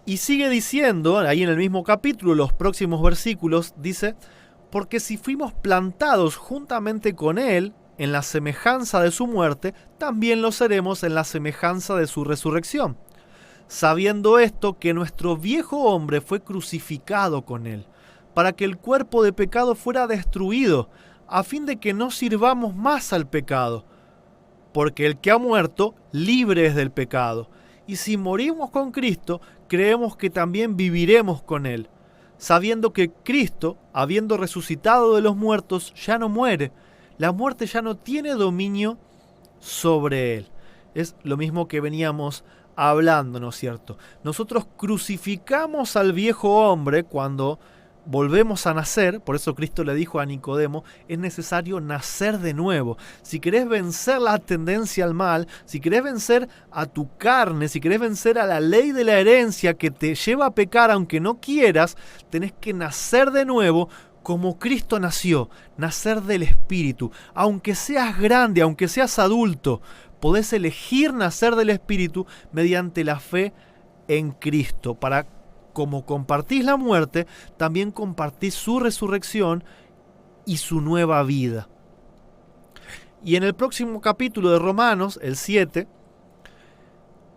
Y sigue diciendo, ahí en el mismo capítulo, los próximos versículos, dice, porque si fuimos plantados juntamente con Él en la semejanza de su muerte, también lo seremos en la semejanza de su resurrección. Sabiendo esto, que nuestro viejo hombre fue crucificado con Él, para que el cuerpo de pecado fuera destruido, a fin de que no sirvamos más al pecado, porque el que ha muerto, libre es del pecado. Y si morimos con Cristo, creemos que también viviremos con Él, sabiendo que Cristo, habiendo resucitado de los muertos, ya no muere. La muerte ya no tiene dominio sobre Él. Es lo mismo que veníamos hablando, ¿no es cierto? Nosotros crucificamos al viejo hombre cuando volvemos a nacer. Por eso Cristo le dijo a Nicodemo, es necesario nacer de nuevo. Si querés vencer la tendencia al mal, si querés vencer a tu carne, si querés vencer a la ley de la herencia que te lleva a pecar aunque no quieras, tenés que nacer de nuevo como Cristo nació, nacer del Espíritu. Aunque seas grande, aunque seas adulto, podés elegir nacer del Espíritu mediante la fe en Cristo, para como compartís la muerte, también compartís su resurrección y su nueva vida. Y en el próximo capítulo de Romanos, el 7,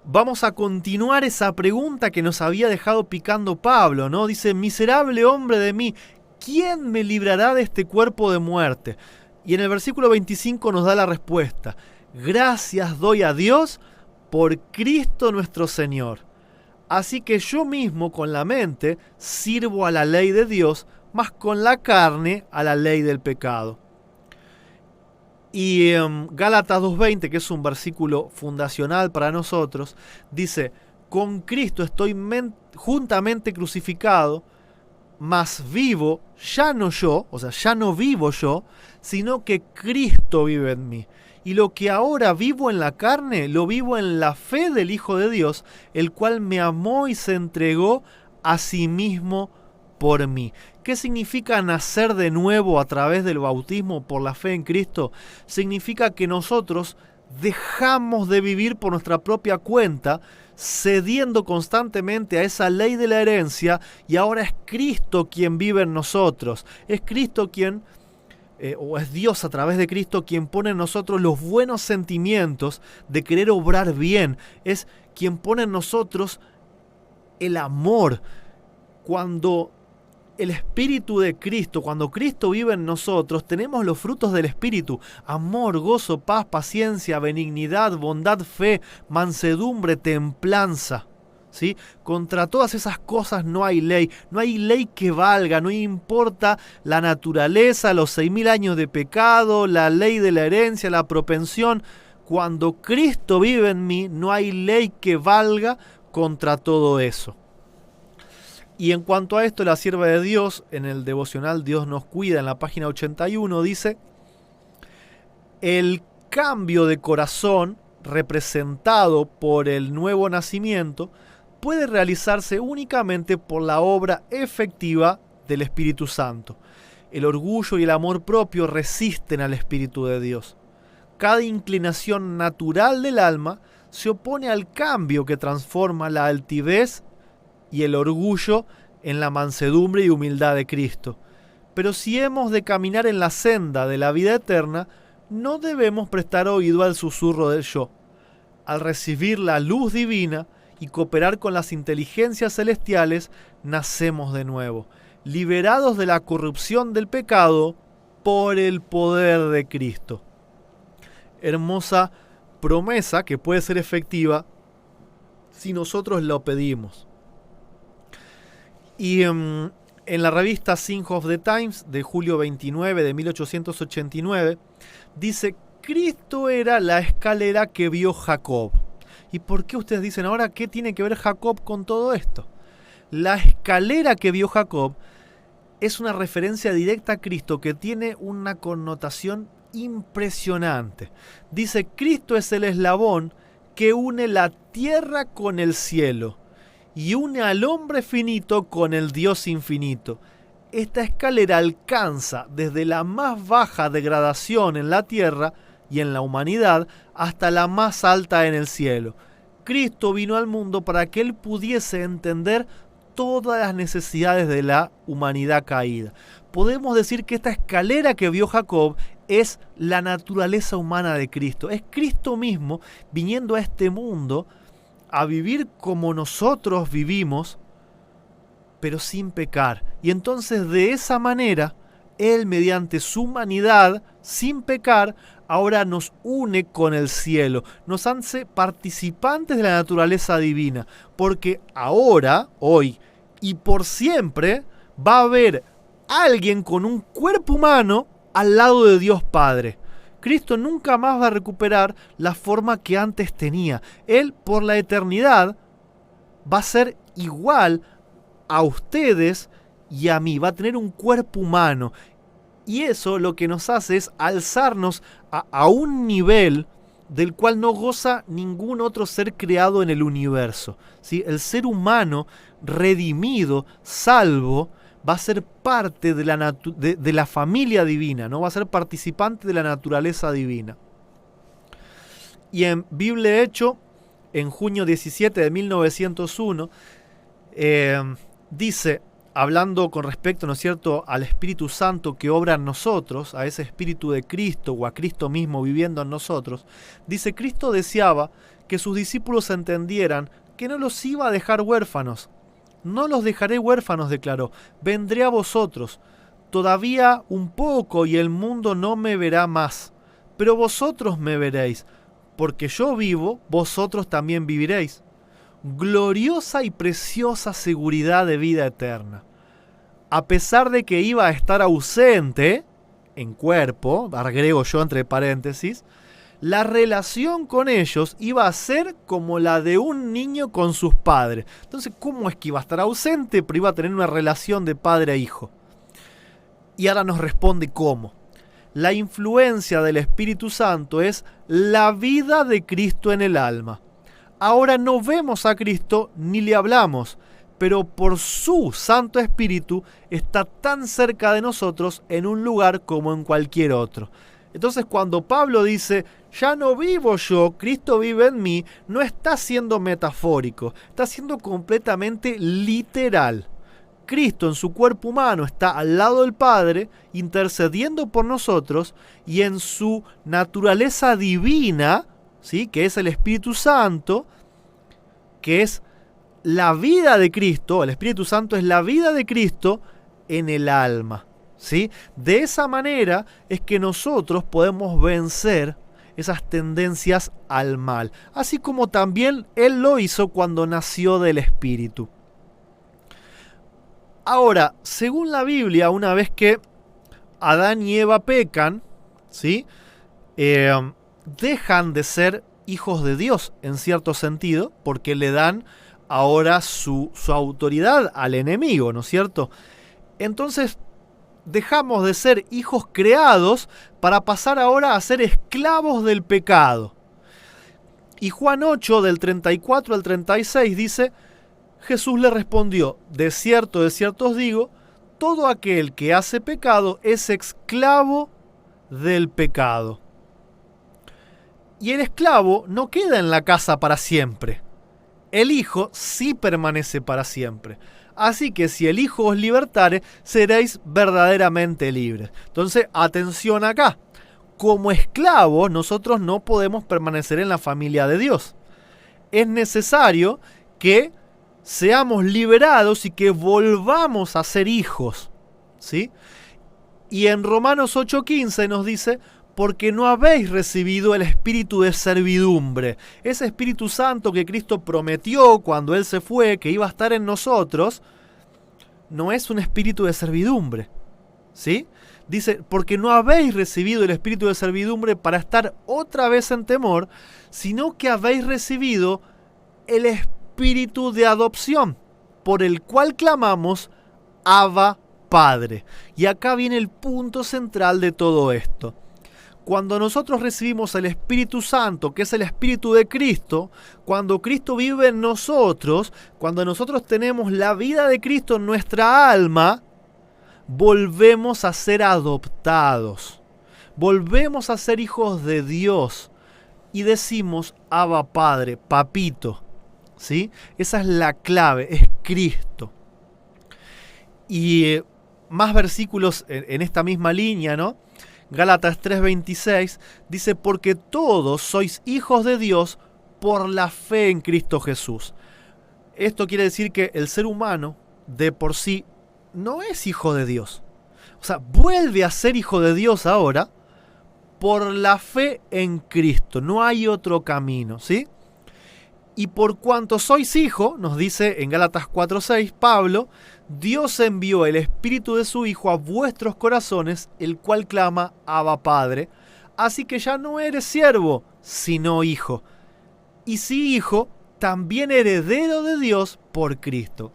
vamos a continuar esa pregunta que nos había dejado picando Pablo, ¿no? Dice, miserable hombre de mí, ¿quién me librará de este cuerpo de muerte? Y en el versículo 25 nos da la respuesta. Gracias doy a Dios por Cristo nuestro Señor. Así que yo mismo con la mente sirvo a la ley de Dios, mas con la carne a la ley del pecado. Y Gálatas 2:20, que es un versículo fundacional para nosotros, dice, con Cristo estoy juntamente crucificado, mas vivo, ya no yo, o sea, ya no vivo yo, sino que Cristo vive en mí. Y lo que ahora vivo en la carne, lo vivo en la fe del Hijo de Dios, el cual me amó y se entregó a sí mismo por mí. ¿Qué significa nacer de nuevo a través del bautismo por la fe en Cristo? Significa que nosotros dejamos de vivir por nuestra propia cuenta, cediendo constantemente a esa ley de la herencia, y ahora es Cristo quien vive en nosotros. Es Cristo quien... o es Dios a través de Cristo quien pone en nosotros los buenos sentimientos de querer obrar bien. Es quien pone en nosotros el amor. Cuando el Espíritu de Cristo, cuando Cristo vive en nosotros, tenemos los frutos del Espíritu: amor, gozo, paz, paciencia, benignidad, bondad, fe, mansedumbre, templanza. ¿Sí? Contra todas esas cosas no hay ley que valga, no importa la naturaleza, los 6.000 años de pecado, la ley de la herencia, la propensión. Cuando Cristo vive en mí, no hay ley que valga contra todo eso. Y en cuanto a esto, la sierva de Dios, en el devocional Dios nos cuida, en la página 81, dice, el cambio de corazón representado por el nuevo nacimiento puede realizarse únicamente por la obra efectiva del Espíritu Santo. El orgullo y el amor propio resisten al Espíritu de Dios. Cada inclinación natural del alma se opone al cambio que transforma la altivez y el orgullo en la mansedumbre y humildad de Cristo. Pero si hemos de caminar en la senda de la vida eterna, no debemos prestar oído al susurro del yo. Al recibir la luz divina y cooperar con las inteligencias celestiales, nacemos de nuevo. liberados de la corrupción del pecado por el poder de Cristo. Hermosa promesa que puede ser efectiva si nosotros lo pedimos. Y en la revista Sign of the Times de julio 29 de 1889 dice: Cristo era la escalera que vio Jacob. ¿Y por qué ustedes dicen ahora qué tiene que ver Jacob con todo esto? La escalera que vio Jacob es una referencia directa a Cristo que tiene una connotación impresionante. Dice: Cristo es el eslabón que une la tierra con el cielo y une al hombre finito con el Dios infinito. Esta escalera alcanza desde la más baja degradación en la tierra y en la humanidad hasta la más alta en el cielo. Cristo vino al mundo para que Él pudiese entender todas las necesidades de la humanidad caída. Podemos decir que esta escalera que vio Jacob es la naturaleza humana de Cristo. Es Cristo mismo viniendo a este mundo a vivir como nosotros vivimos, pero sin pecar. Y entonces de esa manera, Él mediante su humanidad, sin pecar, ahora nos une con el cielo, nos hace participantes de la naturaleza divina, porque ahora, hoy y por siempre, va a haber alguien con un cuerpo humano al lado de Dios Padre. Cristo nunca más va a recuperar la forma que antes tenía. Él, por la eternidad, va a ser igual a ustedes y a mí. Va a tener un cuerpo humano. Y eso lo que nos hace es alzarnos a un nivel del cual no goza ningún otro ser creado en el universo. ¿Sí? El ser humano redimido, salvo, va a ser parte de la familia divina, ¿no? Va a ser participante de la naturaleza divina. Y en Biblia Hecho, en junio 17 de 1901, dice, hablando con respecto, ¿no es cierto?, al Espíritu Santo que obra en nosotros, a ese Espíritu de Cristo o a Cristo mismo viviendo en nosotros, dice: Cristo deseaba que sus discípulos entendieran que no los iba a dejar huérfanos. No los dejaré huérfanos, declaró. Vendré a vosotros. Todavía un poco y el mundo no me verá más. Pero vosotros me veréis. Porque yo vivo, vosotros también viviréis. Gloriosa y preciosa seguridad de vida eterna. A pesar de que iba a estar ausente, en cuerpo, agrego yo entre paréntesis, la relación con ellos iba a ser como la de un niño con sus padres. Entonces, ¿cómo es que iba a estar ausente, pero iba a tener una relación de padre a hijo? Y ahora nos responde cómo. La influencia del Espíritu Santo es la vida de Cristo en el alma. Ahora no vemos a Cristo ni le hablamos, pero por su Santo Espíritu está tan cerca de nosotros en un lugar como en cualquier otro. Entonces, cuando Pablo dice: ya no vivo yo, Cristo vive en mí, no está siendo metafórico, está siendo completamente literal. Cristo en su cuerpo humano está al lado del Padre, intercediendo por nosotros, y en su naturaleza divina, ¿sí?, que es el Espíritu Santo, que es la vida de Cristo, el Espíritu Santo es la vida de Cristo en el alma. ¿Sí? De esa manera es que nosotros podemos vencer esas tendencias al mal, así como también Él lo hizo cuando nació del Espíritu. Ahora, según la Biblia, una vez que Adán y Eva pecan, ¿sí?, dejan de ser hijos de Dios en cierto sentido, porque le dan ahora su autoridad al enemigo, ¿no es cierto? Entonces, dejamos de ser hijos creados para pasar ahora a ser esclavos del pecado. Y Juan 8, del 34 al 36, dice: Jesús le respondió: de cierto os digo, todo aquel que hace pecado es esclavo del pecado. Y el esclavo no queda en la casa para siempre. El Hijo sí permanece para siempre. Así que si el Hijo os libertare, seréis verdaderamente libres. Entonces, atención acá. Como esclavos, nosotros no podemos permanecer en la familia de Dios. Es necesario que seamos liberados y que volvamos a ser hijos, ¿sí? Y en Romanos 8:15 nos dice, porque no habéis recibido el espíritu de servidumbre. Ese Espíritu Santo que Cristo prometió cuando Él se fue, que iba a estar en nosotros, no es un espíritu de servidumbre, ¿sí? Dice, porque no habéis recibido el espíritu de servidumbre para estar otra vez en temor, sino que habéis recibido el espíritu de adopción, por el cual clamamos, Abba, Padre. Y acá viene el punto central de todo esto. Cuando nosotros recibimos el Espíritu Santo, que es el Espíritu de Cristo, cuando Cristo vive en nosotros, cuando nosotros tenemos la vida de Cristo en nuestra alma, volvemos a ser adoptados, volvemos a ser hijos de Dios y decimos, Abba Padre, papito, ¿sí? Esa es la clave, es Cristo. Y más versículos en esta misma línea, ¿no? Gálatas 3:26 dice, porque todos sois hijos de Dios por la fe en Cristo Jesús. Esto quiere decir que el ser humano de por sí no es hijo de Dios. O sea, vuelve a ser hijo de Dios ahora por la fe en Cristo. No hay otro camino, ¿sí? Y por cuanto sois hijos, nos dice en Gálatas 4:6 Pablo, Dios envió el Espíritu de su Hijo a vuestros corazones, el cual clama, Abba Padre. Así que ya no eres siervo, sino hijo. Y si hijo, también heredero de Dios por Cristo.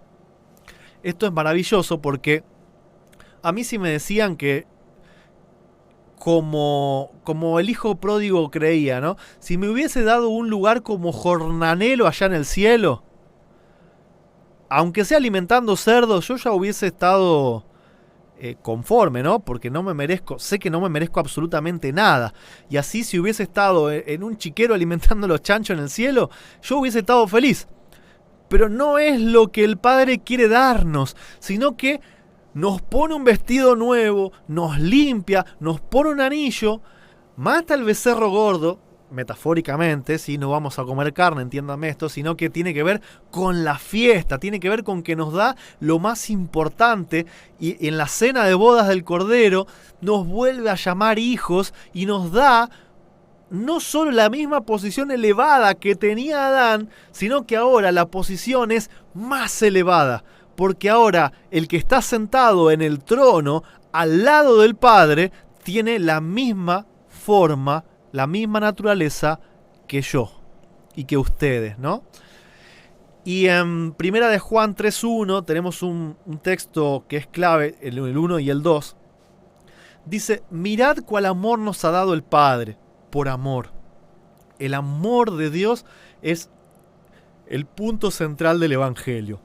Esto es maravilloso porque a mí sí me decían que como el hijo pródigo creía, ¿no? Si me hubiese dado un lugar como jornalero allá en el cielo, aunque sea alimentando cerdos, yo ya hubiese estado conforme, ¿no? Porque no me merezco, sé que no me merezco absolutamente nada. Y así si hubiese estado en un chiquero alimentando los chanchos en el cielo, yo hubiese estado feliz. Pero no es lo que el Padre quiere darnos, sino que nos pone un vestido nuevo, nos limpia, nos pone un anillo, mata el becerro gordo, metafóricamente, si no vamos a comer carne, entiéndame esto, sino que tiene que ver con la fiesta, tiene que ver con que nos da lo más importante y en la cena de bodas del Cordero nos vuelve a llamar hijos y nos da no solo la misma posición elevada que tenía Adán, sino que ahora la posición es más elevada. Porque ahora el que está sentado en el trono al lado del Padre tiene la misma forma, la misma naturaleza que yo y que ustedes, ¿no? Y en Primera de Juan 3:1 tenemos un texto que es clave, el 1 y el 2. Dice, mirad cuál amor nos ha dado el Padre, por amor. El amor de Dios es el punto central del Evangelio.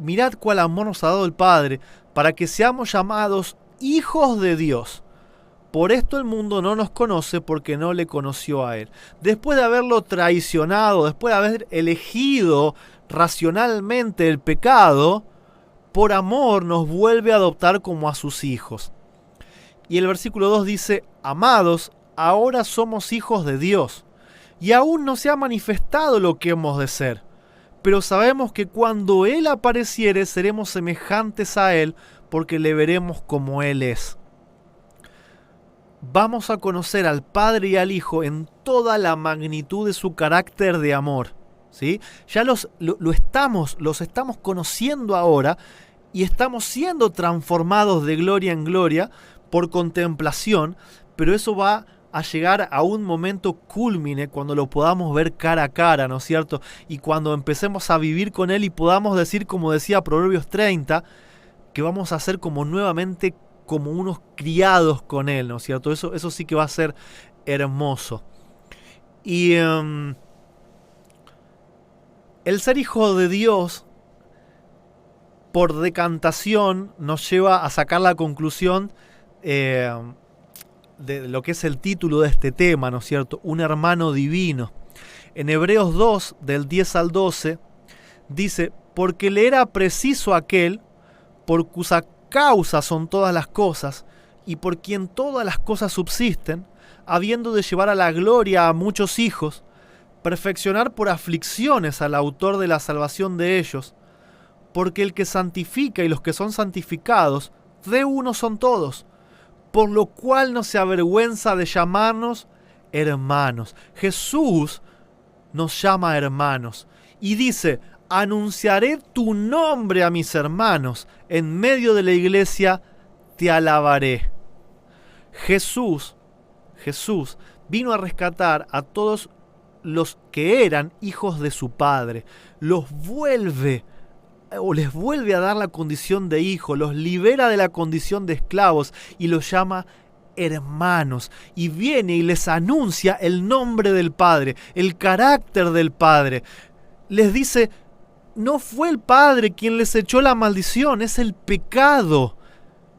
Mirad cuál amor nos ha dado el Padre, para que seamos llamados hijos de Dios. Por esto el mundo no nos conoce porque no le conoció a Él. Después de haberlo traicionado, después de haber elegido racionalmente el pecado, por amor nos vuelve a adoptar como a sus hijos. Y el versículo 2 dice, amados, ahora somos hijos de Dios, y aún no se ha manifestado lo que hemos de ser. Pero sabemos que cuando Él apareciere seremos semejantes a Él porque le veremos como Él es. Vamos a conocer al Padre y al Hijo en toda la magnitud de su carácter de amor, ¿sí? Ya los estamos conociendo ahora y estamos siendo transformados de gloria en gloria por contemplación, pero eso va a llegar a un momento cúlmine cuando lo podamos ver cara a cara, ¿no es cierto? Y cuando empecemos a vivir con Él y podamos decir, como decía Proverbios 30, que vamos a ser como nuevamente como unos criados con Él, ¿no es cierto? Eso sí que va a ser hermoso. Y el ser hijo de Dios, por decantación, nos lleva a sacar la conclusión de lo que es el título de este tema, ¿no es cierto? Un hermano divino. En Hebreos 2, del 10 al 12, dice, porque le era preciso aquel por cuya causa son todas las cosas, y por quien todas las cosas subsisten, habiendo de llevar a la gloria a muchos hijos, perfeccionar por aflicciones al autor de la salvación de ellos, porque el que santifica y los que son santificados, de uno son todos, por lo cual no se avergüenza de llamarnos hermanos. Jesús nos llama hermanos y dice: anunciaré tu nombre a mis hermanos, en medio de la iglesia te alabaré. Jesús vino a rescatar a todos los que eran hijos de su Padre, les vuelve a dar la condición de hijo, los libera de la condición de esclavos y los llama hermanos, y viene y les anuncia el nombre del Padre, el carácter del Padre. Les dice: no fue el Padre quien les echó la maldición, es el pecado.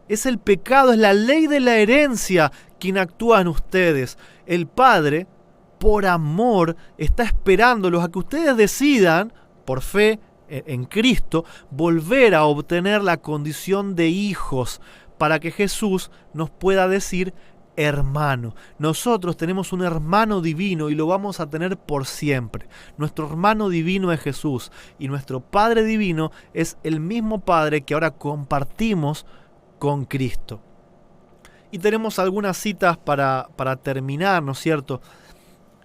Es el pecado, es la ley de la herencia quien actúa en ustedes. El Padre, por amor, está esperándolos a que ustedes decidan, por fe en Cristo, volver a obtener la condición de hijos, para que Jesús nos pueda decir hermano. Nosotros tenemos un hermano divino y lo vamos a tener por siempre. Nuestro hermano divino es Jesús, y nuestro Padre divino es el mismo Padre que ahora compartimos con Cristo. Y tenemos algunas citas para terminar, ¿no es cierto?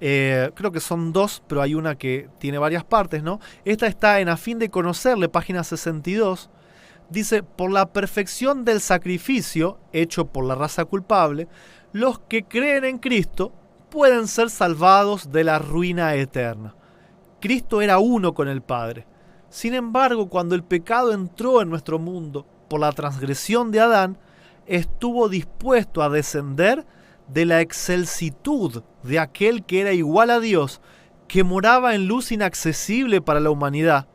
Creo que son dos, pero hay una que tiene varias partes, ¿no? Esta está en A fin de conocerle, página 62. Dice: por la perfección del sacrificio hecho por la raza culpable, los que creen en Cristo pueden ser salvados de la ruina eterna. Cristo era uno con el Padre. Sin embargo, cuando el pecado entró en nuestro mundo por la transgresión de Adán, estuvo dispuesto a descender de la excelsitud de aquel que era igual a Dios, que moraba en luz inaccesible para la humanidad,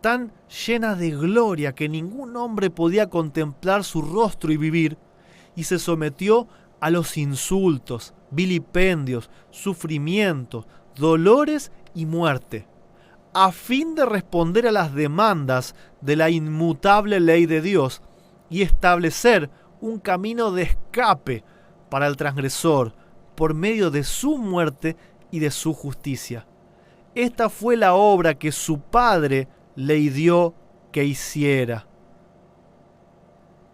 tan llena de gloria que ningún hombre podía contemplar su rostro y vivir, y se sometió a los insultos, vilipendios, sufrimientos, dolores y muerte, a fin de responder a las demandas de la inmutable ley de Dios y establecer un camino de escape para el transgresor por medio de su muerte y de su justicia. Esta fue la obra que su Padre le dio que hiciera.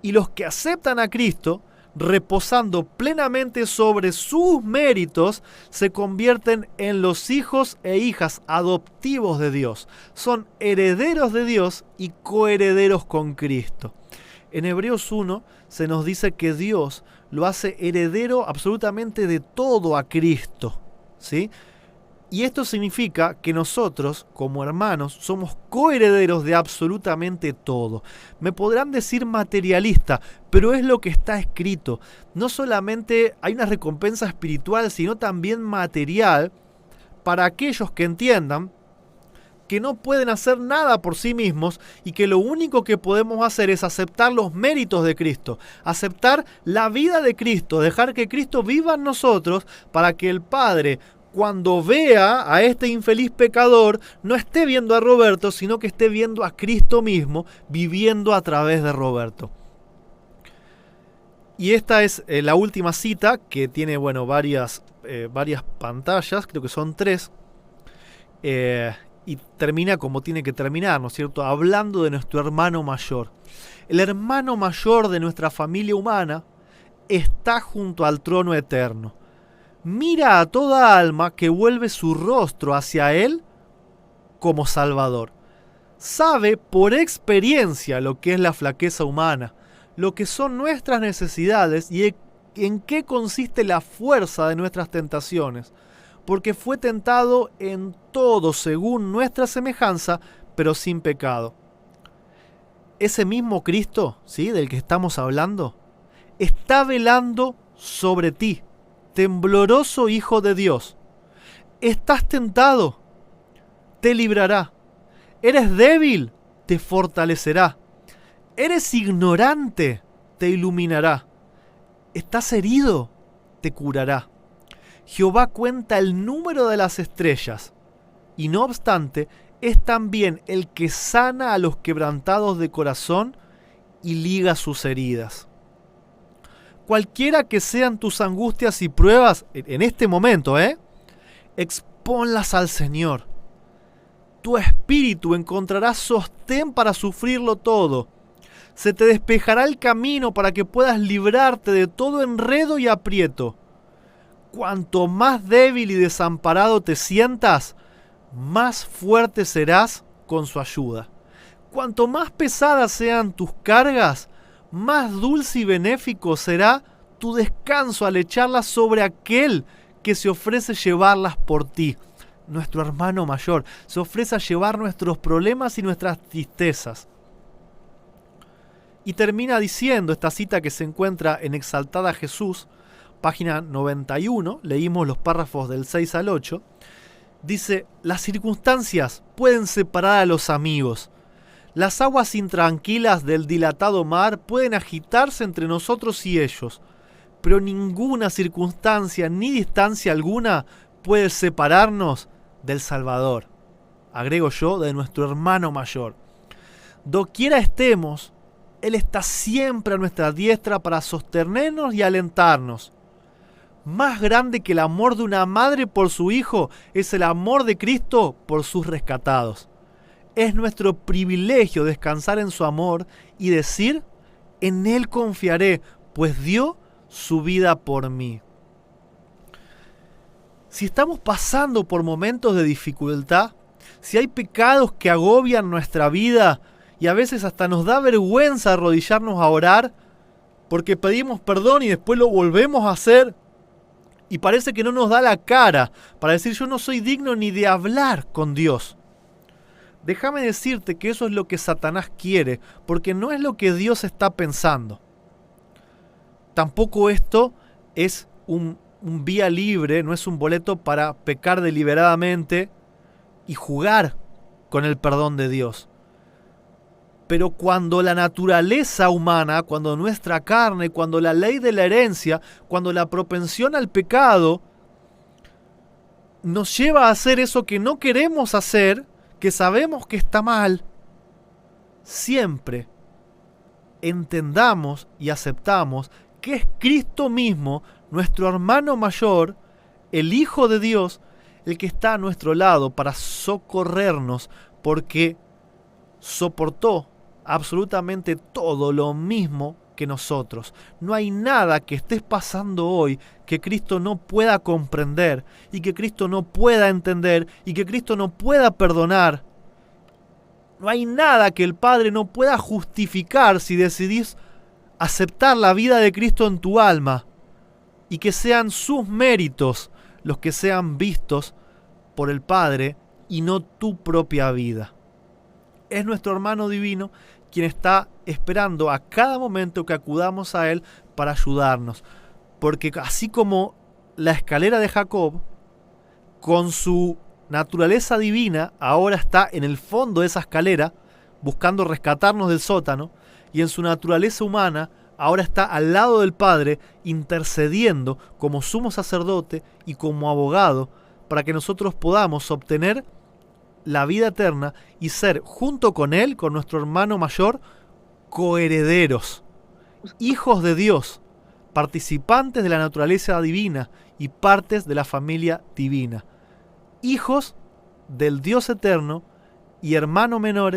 Y los que aceptan a Cristo, reposando plenamente sobre sus méritos, se convierten en los hijos e hijas adoptivos de Dios. Son herederos de Dios y coherederos con Cristo. En Hebreos 1 se nos dice que Dios lo hace heredero absolutamente de todo a Cristo, ¿sí? Y esto significa que nosotros, como hermanos, somos coherederos de absolutamente todo. Me podrán decir materialista, pero es lo que está escrito. No solamente hay una recompensa espiritual, sino también material para aquellos que entiendan que no pueden hacer nada por sí mismos y que lo único que podemos hacer es aceptar los méritos de Cristo, aceptar la vida de Cristo, dejar que Cristo viva en nosotros para que el Padre, cuando vea a este infeliz pecador, no esté viendo a Roberto, sino que esté viendo a Cristo mismo viviendo a través de Roberto. Y esta es la última cita, que tiene varias pantallas, creo que son 3, y termina como tiene que terminar, ¿no es cierto? Hablando de nuestro hermano mayor. El hermano mayor de nuestra familia humana está junto al trono eterno. Mira a toda alma que vuelve su rostro hacia Él como Salvador. Sabe por experiencia lo que es la flaqueza humana, lo que son nuestras necesidades y en qué consiste la fuerza de nuestras tentaciones, porque fue tentado en todo según nuestra semejanza, pero sin pecado. Ese mismo Cristo, ¿sí?, del que estamos hablando, está velando sobre ti, tembloroso Hijo de Dios. Estás tentado, te librará. Eres débil, te fortalecerá. Eres ignorante, te iluminará. Estás herido, te curará. Jehová cuenta el número de las estrellas, y no obstante, es también el que sana a los quebrantados de corazón y liga sus heridas. Cualquiera que sean tus angustias y pruebas en este momento, ponlas al Señor. Tu espíritu encontrará sostén para sufrirlo todo. Se te despejará el camino para que puedas librarte de todo enredo y aprieto. Cuanto más débil y desamparado te sientas, más fuerte serás con su ayuda. Cuanto más pesadas sean tus cargas, más dulce y benéfico será tu descanso al echarlas sobre aquel que se ofrece llevarlas por ti. Nuestro hermano mayor se ofrece a llevar nuestros problemas y nuestras tristezas. Y termina diciendo esta cita que se encuentra en Exaltada Jesús, página 91, leímos los párrafos del 6 al 8, dice: las circunstancias pueden separar a los amigos. Las aguas intranquilas del dilatado mar pueden agitarse entre nosotros y ellos, pero ninguna circunstancia ni distancia alguna puede separarnos del Salvador. Agrego yo, de nuestro hermano mayor. Doquiera estemos, Él está siempre a nuestra diestra para sostenernos y alentarnos. Más grande que el amor de una madre por su hijo es el amor de Cristo por sus rescatados. Es nuestro privilegio descansar en su amor y decir: en Él confiaré, pues dio su vida por mí. Si estamos pasando por momentos de dificultad, si hay pecados que agobian nuestra vida y a veces hasta nos da vergüenza arrodillarnos a orar porque pedimos perdón y después lo volvemos a hacer y parece que no nos da la cara para decir: yo no soy digno ni de hablar con Dios. Déjame decirte que eso es lo que Satanás quiere, porque no es lo que Dios está pensando. Tampoco esto es un vía libre, no es un boleto para pecar deliberadamente y jugar con el perdón de Dios. Pero cuando la naturaleza humana, cuando nuestra carne, cuando la ley de la herencia, cuando la propensión al pecado nos lleva a hacer eso que no queremos hacer, que sabemos que está mal, siempre entendamos y aceptamos que es Cristo mismo, nuestro hermano mayor, el Hijo de Dios, el que está a nuestro lado para socorrernos, porque soportó absolutamente todo lo mismo que nosotros. No hay nada que estés pasando hoy que Cristo no pueda comprender y que Cristo no pueda entender y que Cristo no pueda perdonar. No hay nada que el Padre no pueda justificar si decidís aceptar la vida de Cristo en tu alma y que sean sus méritos los que sean vistos por el Padre y no tu propia vida. Es nuestro hermano divino quien está esperando a cada momento que acudamos a Él para ayudarnos. Porque así como la escalera de Jacob, con su naturaleza divina, ahora está en el fondo de esa escalera, buscando rescatarnos del sótano, y en su naturaleza humana, ahora está al lado del Padre, intercediendo como sumo sacerdote y como abogado, para que nosotros podamos obtener la vida eterna y ser, junto con Él, con nuestro hermano mayor, coherederos, hijos de Dios, participantes de la naturaleza divina y partes de la familia divina, hijos del Dios eterno y hermanos menores